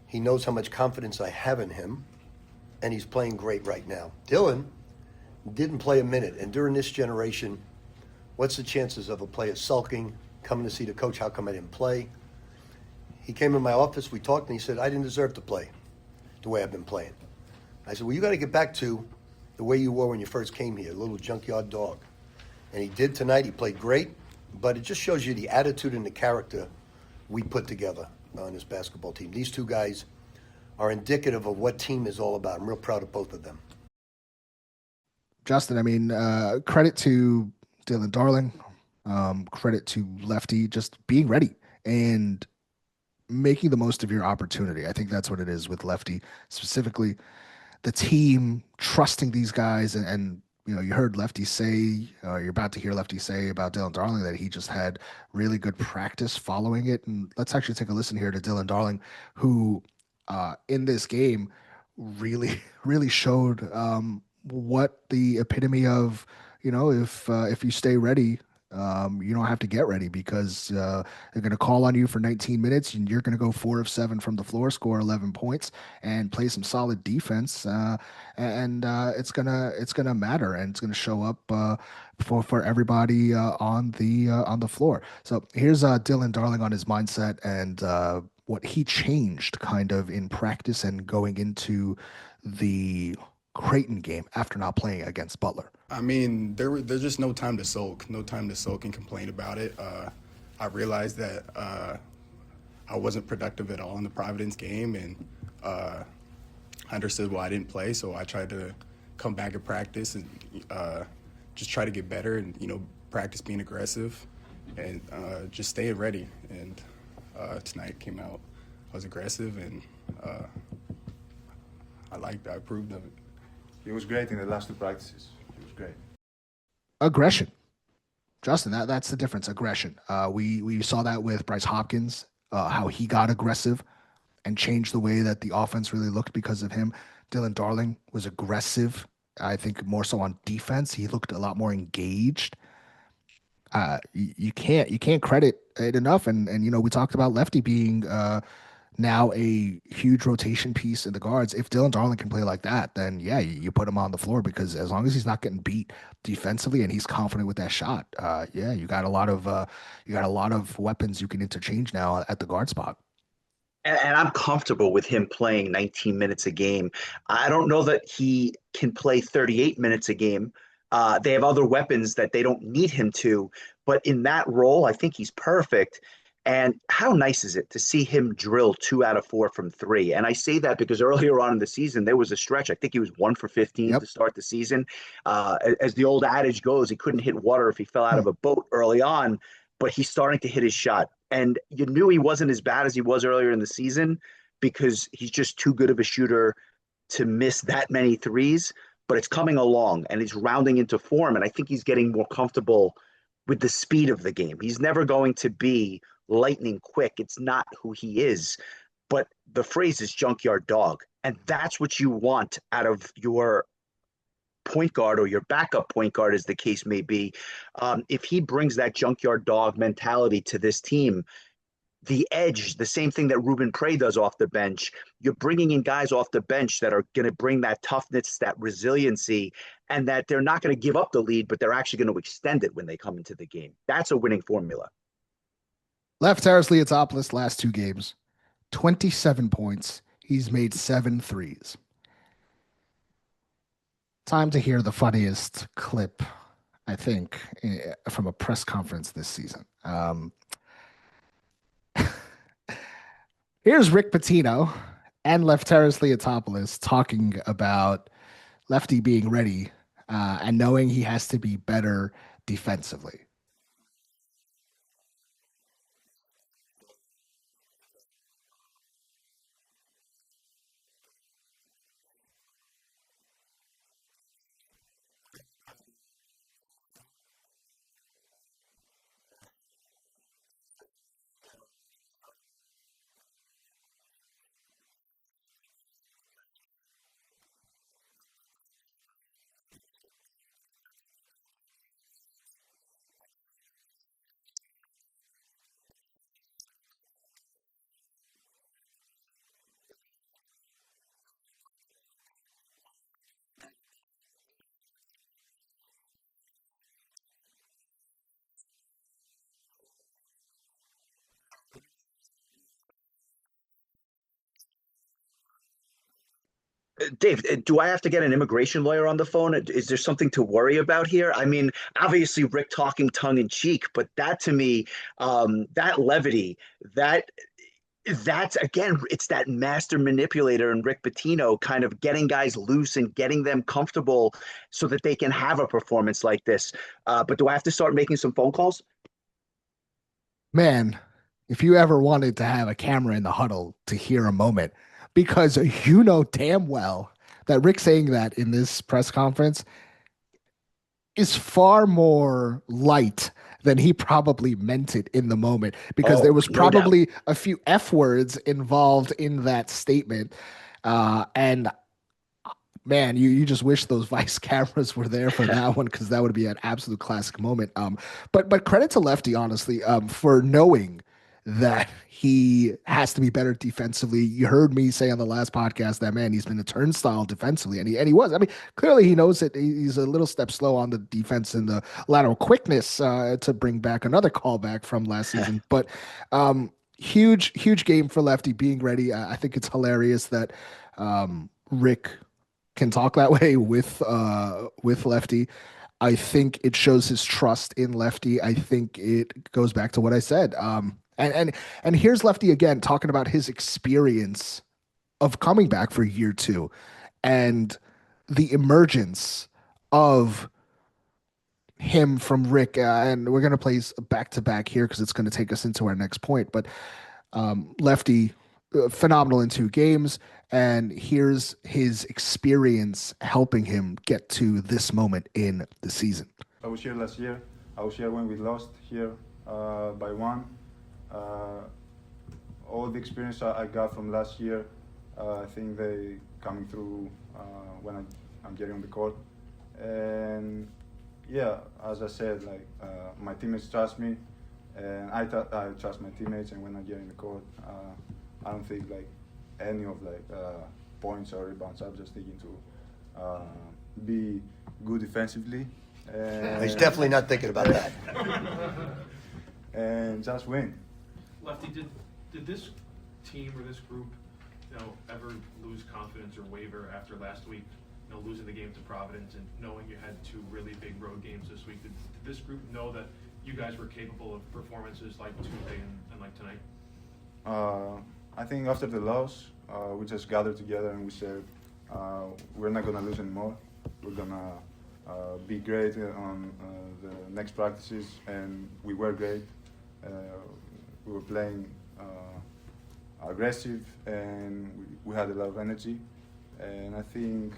Speaker 3: He knows how much confidence I have in him, and he's playing great right now. Dylan didn't play a minute, and during this generation, what's the chances of a player sulking, coming to see the coach, how come I didn't play? He came in my office, we talked, and he said, I didn't deserve to play the way I've been playing. I said, well, you got to get back to the way you were when you first came here, a little junkyard dog. And he did tonight. He played great, but it just shows you the attitude and the character we put together on this basketball team. These two guys are indicative of what team is all about. I'm real proud of both of them.
Speaker 1: Justin, I mean, credit to Dylan Darling, credit to Lefty, just being ready and making the most of your opportunity. I think that's what it is with Lefty, specifically the team trusting these guys. And you heard Lefty say, you're about to hear Lefty say about Dylan Darling that he just had really good practice following it. And let's actually take a listen here to Dylan Darling, who in this game really, really showed what the epitome of, if you stay ready, you don't have to get ready because they're going to call on you for 19 minutes and you're going to go 4 of 7 from the floor, score 11 points, and play some solid defense. And it's gonna matter, and it's gonna show up for everybody on the floor. So here's Dylan Darling on his mindset and what he changed kind of in practice and going into the Creighton game after not playing against Butler.
Speaker 4: I mean, there's just no time to sulk and complain about it. I realized that I wasn't productive at all in the Providence game, and I understood why I didn't play, so I tried to come back and practice and just try to get better and, practice being aggressive and just staying ready. And tonight came out, I was aggressive, and I approved of it.
Speaker 5: He was great in the last two practices. He was great.
Speaker 1: Aggression. Justin, that's the difference. Aggression. We saw that with Bryce Hopkins, how he got aggressive and changed the way that the offense really looked because of him. Dylan Darling was aggressive. I think more so on defense. He looked a lot more engaged. You can't credit it enough. And we talked about Lefty being now a huge rotation piece in the guards. If Dylan Darling can play like that, then yeah, you put him on the floor because as long as he's not getting beat defensively and he's confident with that shot, you got a lot of weapons you can interchange now at the guard spot.
Speaker 2: And I'm comfortable with him playing 19 minutes a game. I don't know that he can play 38 minutes a game. They have other weapons that they don't need him to, but in that role, I think he's perfect. And how nice is it to see him drill 2 out of 4 from 3? And I say that because earlier on in the season, there was a stretch. I think he was 1 for 15 to start the season. As the old adage goes, he couldn't hit water if he fell out of a boat early on, but he's starting to hit his shot. And you knew he wasn't as bad as he was earlier in the season because he's just too good of a shooter to miss that many threes, but it's coming along and he's rounding into form. And I think he's getting more comfortable with the speed of the game. He's never going to be lightning quick. It's not who he is. But the phrase is junkyard dog. And that's what you want out of your point guard or your backup point guard, as the case may be. If he brings that junkyard dog mentality to this team, the edge, the same thing that Ruben Prey does off the bench, you're bringing in guys off the bench that are going to bring that toughness, that resiliency, and that they're not going to give up the lead, but they're actually going to extend it when they come into the game. That's a winning formula.
Speaker 1: Lefteris Leotopoulos, last 2 games, 27 points. He's made 7 threes. Time to hear the funniest clip, I think, from a press conference this season. Here's Rick Pitino and Lefteris Leotopoulos talking about Lefty being ready and knowing he has to be better defensively.
Speaker 2: Dave, do I have to get an immigration lawyer on the phone? Is there something to worry about here? I mean, obviously Rick talking tongue in cheek, but that to me, that levity, that's again, it's that master manipulator and Rick Pitino kind of getting guys loose and getting them comfortable so that they can have a performance like this. But do I have to start making some phone calls?
Speaker 1: Man, if you ever wanted to have a camera in the huddle to hear a moment, because you know damn well that Rick saying that in this press conference is far more light than he probably meant it in the moment, because there was probably a few F words involved in that statement. And man, you just wish those Vice cameras were there for that one, because that would be an absolute classic moment. But credit to Lefty, honestly, for knowing that he has to be better defensively. You heard me say on the last podcast that, man, he's been a turnstile defensively, and he was. I mean, clearly he knows that he's a little step slow on the defense and the lateral quickness, to bring back another callback from last season. But huge game for Lefty being ready. I think it's hilarious that Rick can talk that way with Lefty. I think it shows his trust in Lefty. I think it goes back to what I said. And here's Lefty again talking about his experience of coming back for year 2 and the emergence of him from Rick. And we're going to play back to back here because it's going to take us into our next point. But Lefty, phenomenal in 2 games. And here's his experience helping him get to this moment in the season.
Speaker 5: I was here last year. I was here when we lost here by 1. All the experience I got from last year, I think they coming through when I'm getting on the court. And yeah, as I said, like my teammates trust me, and I trust my teammates. And when I get in the court, I don't think like any of points or rebounds. I'm just thinking to be good defensively. And
Speaker 3: he's definitely not thinking about that.
Speaker 5: And just win.
Speaker 6: Lefty, did this team or this group, ever lose confidence or waver after last week, losing the game to Providence and knowing you had 2 really big road games this week? Did this group know that you guys were capable of performances like Tuesday and like tonight?
Speaker 5: I think after the loss, we just gathered together and we said, we're not going to lose anymore. We're going to be great on the next practices, and we were great. We were playing aggressive, and we had a lot of energy. And I think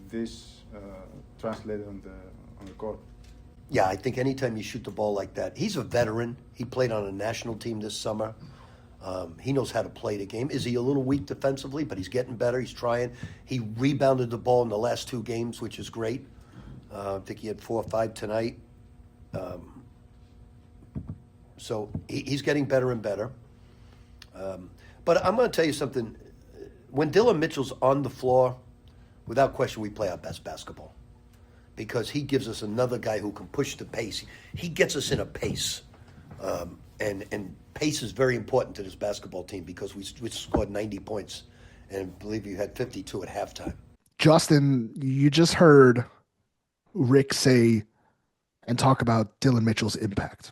Speaker 5: this translated on the court.
Speaker 3: Yeah, I think anytime you shoot the ball like that, he's a veteran. He played on a national team this summer. He knows how to play the game. Is he a little weak defensively? But he's getting better. He's trying. He rebounded the ball in the last 2 games, which is great. I think he had 4 or 5 tonight. So he's getting better and better. But I'm going to tell you something. When Dylan Mitchell's on the floor, without question, we play our best basketball. Because he gives us another guy who can push the pace. He gets us in a pace. And pace is very important to this basketball team because we scored 90 points. And I believe you had 52 at halftime.
Speaker 1: Justin, you just heard Rick say and talk about Dylan Mitchell's impact.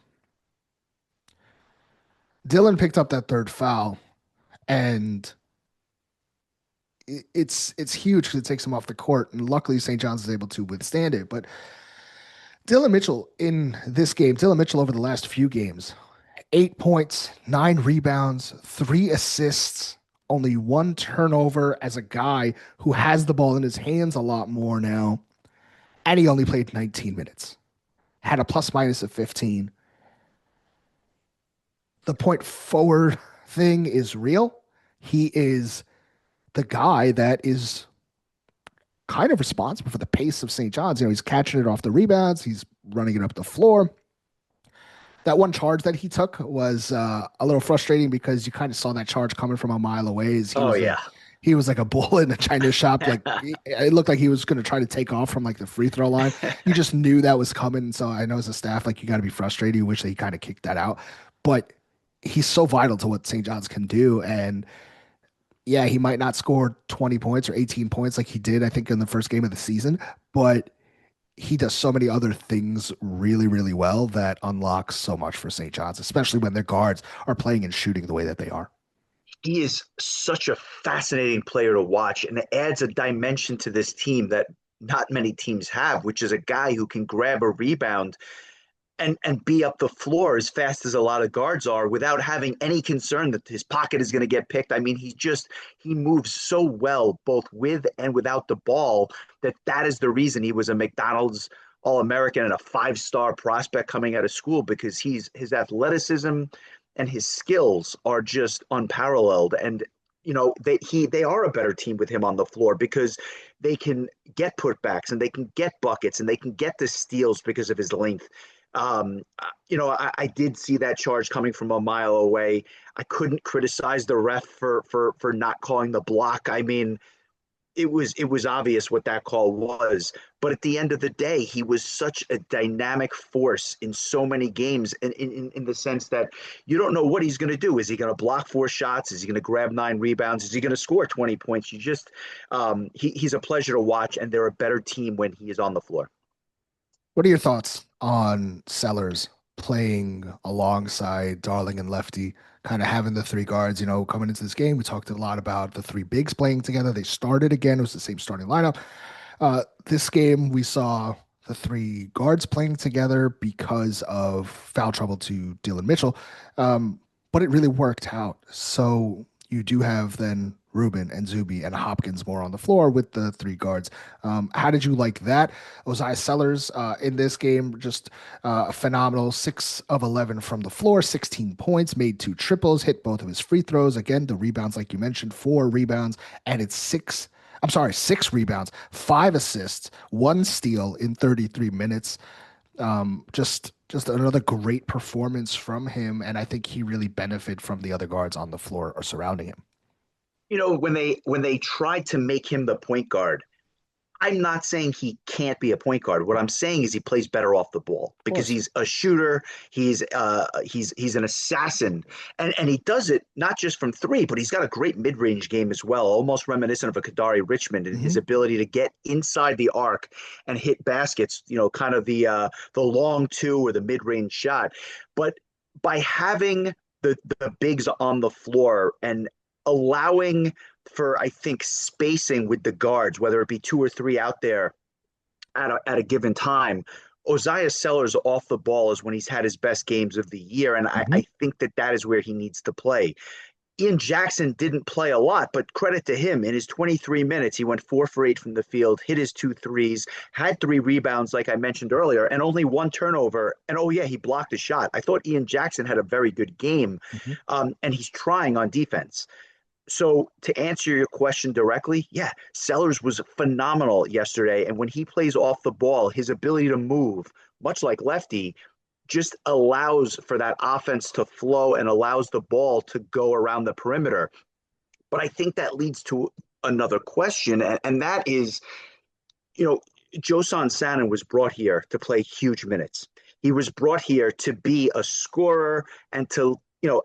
Speaker 1: Dylan picked up that 3rd foul, and it's huge because it takes him off the court, and luckily St. John's is able to withstand it. But Dylan Mitchell in this game, Dylan Mitchell over the last few games, 8 points, 9 rebounds, 3 assists, only 1 turnover as a guy who has the ball in his hands a lot more now, and he only played 19 minutes. Had a plus-minus of 15. The point forward thing is real. He is the guy that is kind of responsible for the pace of St. John's. You know, he's catching it off the rebounds. He's running it up the floor. That one charge that he took was a little frustrating because you kind of saw that charge coming from a mile away. He was like a bull in a China shop. Like it looked like he was going to try to take off from like the free throw line. You just knew that was coming. So I know as a staff, like you got to be frustrated. You wish that he kind of kicked that out, but he's so vital to what St. John's can do. And yeah, he might not score 20 points or 18 points like he did, I think, in the first game of the season, but he does so many other things really, really well that unlocks so much for St. John's, especially when their guards are playing and shooting the way that they are.
Speaker 2: He is such a fascinating player to watch, and it adds a dimension to this team that not many teams have, which is a guy who can grab a rebound and be up the floor as fast as a lot of guards are without having any concern that his pocket is going to get picked. I mean, he moves so well both with and without the ball that is the reason he was a McDonald's All-American and a 5-star prospect coming out of school, because his athleticism and his skills are just unparalleled. And you know, they are a better team with him on the floor because they can get putbacks and they can get buckets and they can get the steals because of his length. You know, I did see that charge coming from a mile away. I couldn't criticize the ref for not calling the block. I mean, it was obvious what that call was. But at the end of the day, he was such a dynamic force in so many games, in the sense that you don't know what he's going to do. Is he going to block 4 shots? Is he going to grab 9 rebounds? Is he going to score 20 points? You just he's a pleasure to watch, and they're a better team when he is on the floor.
Speaker 1: What are your thoughts on Sellers playing alongside Darling and Lefty, kind of having the 3 guards? You know, coming into this game, we talked a lot about the 3 bigs playing together. They started again. It was the same starting lineup. This game, we saw the 3 guards playing together because of foul trouble to Dylan Mitchell. But it really worked out. So you do have then Rubin and Zuby and Hopkins more on the floor with the 3 guards. How did you like that? Ozai Sellers in this game, just phenomenal. 6 of 11 from the floor, 16 points, made 2 triples, hit both of his free throws. Again, the rebounds, like you mentioned, 4 rebounds, and it's 6 rebounds, 5 assists, 1 steal in 33 minutes. Just another great performance from him, and I think he really benefited from the other guards on the floor or surrounding him.
Speaker 2: You know, when they tried to make him the point guard, I'm not saying he can't be a point guard. What I'm saying is he plays better off the ball because he's a shooter. He's an assassin, and he does it not just from three, but he's got a great mid range game as well, almost reminiscent of a Kadari Richmond in his ability to get inside the arc and hit baskets. You know, kind of the long two or the mid range shot. But by having the bigs on the floor and allowing for, I think, spacing with the guards, whether it be two or three out there at a given time. Oziah Sellers off the ball is when he's had his best games of the year, and I think that is where he needs to play. Ian Jackson didn't play a lot, but credit to him. In his 23 minutes, he went 4 for 8 from the field, hit his 2 threes, had 3 rebounds, like I mentioned earlier, and only 1 turnover. And oh yeah, he blocked a shot. I thought Ian Jackson had a very good game, and he's trying on defense. So to answer your question directly, yeah, Sellers was phenomenal yesterday. And when he plays off the ball, his ability to move, much like Lefty, just allows for that offense to flow and allows the ball to go around the perimeter. But I think that leads to another question, and that is, you know, Josan Sanin was brought here to play huge minutes. He was brought here to be a scorer and to, you know,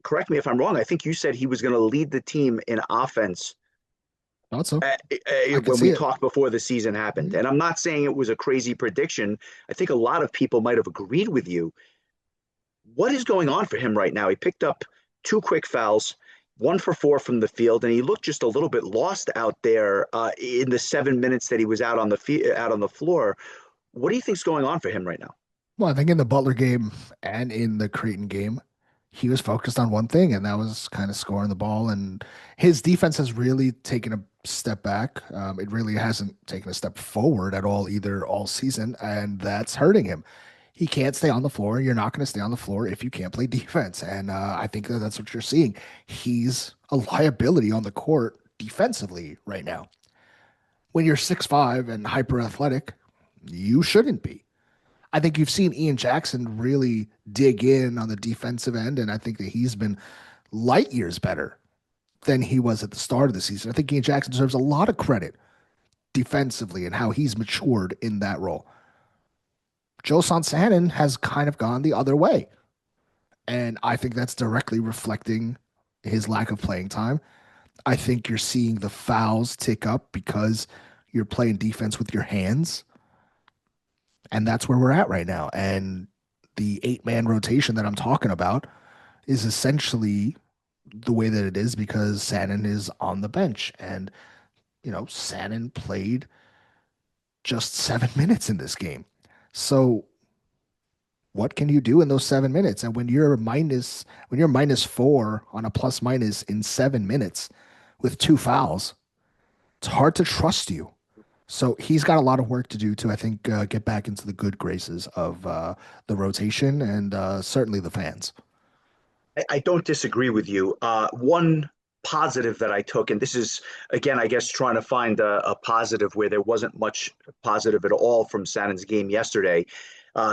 Speaker 2: correct me if I'm wrong. I think you said he was going to lead the team in offense.
Speaker 1: Thought so.
Speaker 2: When we talked before the season happened. And I'm not saying it was a crazy prediction. I think a lot of people might have agreed with you. What is going on for him right now? He picked up 2 quick fouls, 1 for 4 from the field, and he looked just a little bit lost out there in the 7 minutes that he was out on the floor. What do you think's going on for him right now?
Speaker 1: Well, I think in the Butler game and in the Creighton game, he was focused on one thing, and that was kind of scoring the ball. And his defense has really taken a step back. It really hasn't taken a step forward at all, either all season, and that's hurting him. He can't stay on the floor. You're not going to stay on the floor if you can't play defense. And I think that's what you're seeing. He's a liability on the court defensively right now. When you're 6'5" and hyper athletic, you shouldn't be. I think you've seen Ian Jackson really dig in on the defensive end, and I think that he's been light years better than he was at the start of the season. I think Ian Jackson deserves a lot of credit defensively and how he's matured in that role. Josan Sanin has kind of gone the other way, and I think that's directly reflecting his lack of playing time. I think you're seeing the fouls tick up because you're playing defense with your hands. And that's where we're at right now. And the 8-man rotation that I'm talking about is essentially the way that it is because Sanin is on the bench. And, you know, Sanin played just 7 minutes in this game. So what can you do in those 7 minutes? And when you're -4 on a plus minus in 7 minutes with 2 fouls, it's hard to trust you. So he's got a lot of work to do to, I think, get back into the good graces of the rotation and certainly the fans.
Speaker 2: I don't disagree with you. One positive that I took, and this is, again, I guess, trying to find a positive where there wasn't much positive at all from Sanin's game yesterday.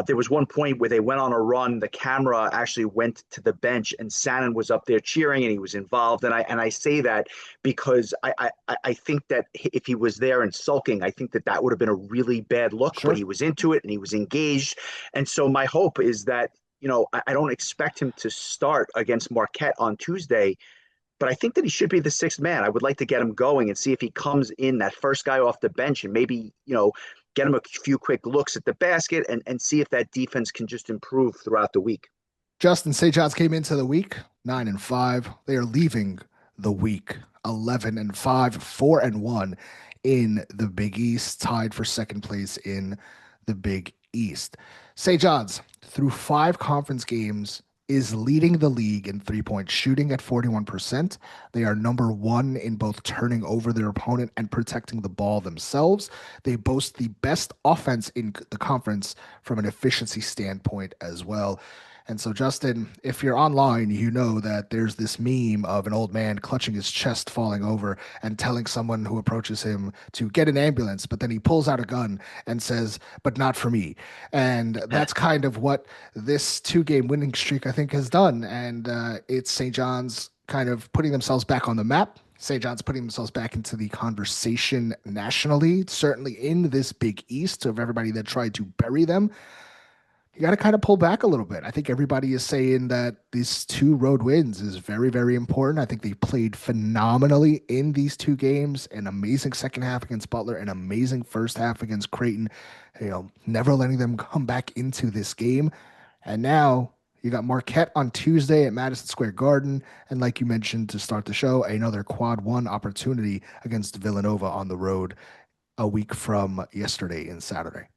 Speaker 2: There was one point where they went on a run. The camera actually went to the bench, and Sanin was up there cheering, and he was involved. And I say that because I think that if he was there and sulking, I think that would have been a really bad look. Sure. But he was into it and he was engaged. And so my hope is that, you know, I don't expect him to start against Marquette on Tuesday, but I think that he should be the 6th man. I would like to get him going and see if he comes in that first guy off the bench and maybe, you know, get him a few quick looks at the basket and see if that defense can just improve throughout the week.
Speaker 1: Justin, St. John's came into the week 9-5. They are leaving the week 11-5, 4-1 in the Big East, tied for second place in the Big East. St. John's, through 5 conference games, is leading the league in 3-point shooting at 41%. They are number 1 in both turning over their opponent and protecting the ball themselves. They boast the best offense in the conference from an efficiency standpoint as well. And so, Justin, if you're online, you know that there's this meme of an old man clutching his chest, falling over, and telling someone who approaches him to get an ambulance, but then he pulls out a gun and says, "But not for me." And that's kind of what this 2-game winning streak, I think, has done. And it's St. John's kind of putting themselves back on the map St. John's putting themselves back into the conversation nationally, certainly in this Big East of everybody that tried to bury them. You got to kind of pull back a little bit. I think everybody is saying that these 2 road wins is very, very important. I think they played phenomenally in these 2 games. An amazing second half against Butler, an amazing first half against Creighton. Never letting them come back into this game. And now you got Marquette on Tuesday at Madison Square Garden. And like you mentioned to start the show, another quad 1 opportunity against Villanova on the road a week from yesterday and Saturday.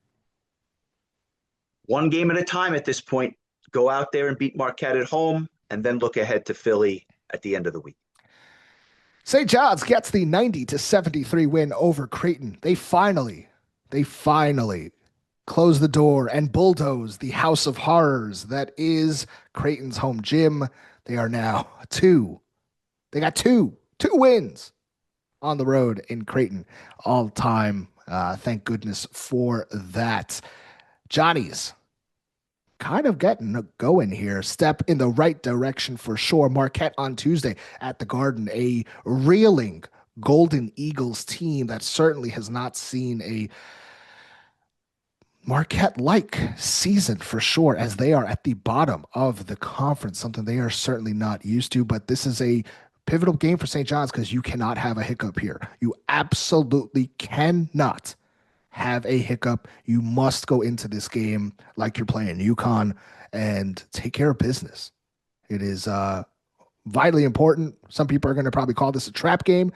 Speaker 2: One game at a time at this point. Go out there and beat Marquette at home, and then look ahead to Philly at the end of the week.
Speaker 1: St. John's gets the 90-73 win over Creighton. They finally close the door and bulldoze the house of horrors that is Creighton's home gym. They are now 2. They got two wins on the road in Creighton all time. Thank goodness for that. Johnnies kind of getting going here. Step in the right direction for sure. Marquette on Tuesday at the Garden, a reeling Golden Eagles team that certainly has not seen a Marquette-like season for sure, as they are at the bottom of the conference, something they are certainly not used to. But this is a pivotal game for St. John's because you cannot have a hiccup here. You absolutely cannot have a hiccup. You must go into this game like you're playing UConn and take care of business. It is vitally important. Some people are going to probably call this a trap game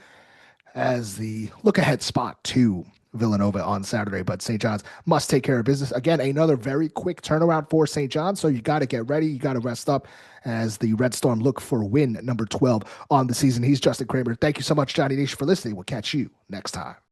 Speaker 1: as the look-ahead spot to Villanova on Saturday, but St. John's must take care of business. Again, another very quick turnaround for St. John's, so you got to get ready. You got to rest up as the Red Storm look for win number 12 on the season. He's Justin Kramer. Thank you so much, Johnny Nation, for listening. We'll catch you next time.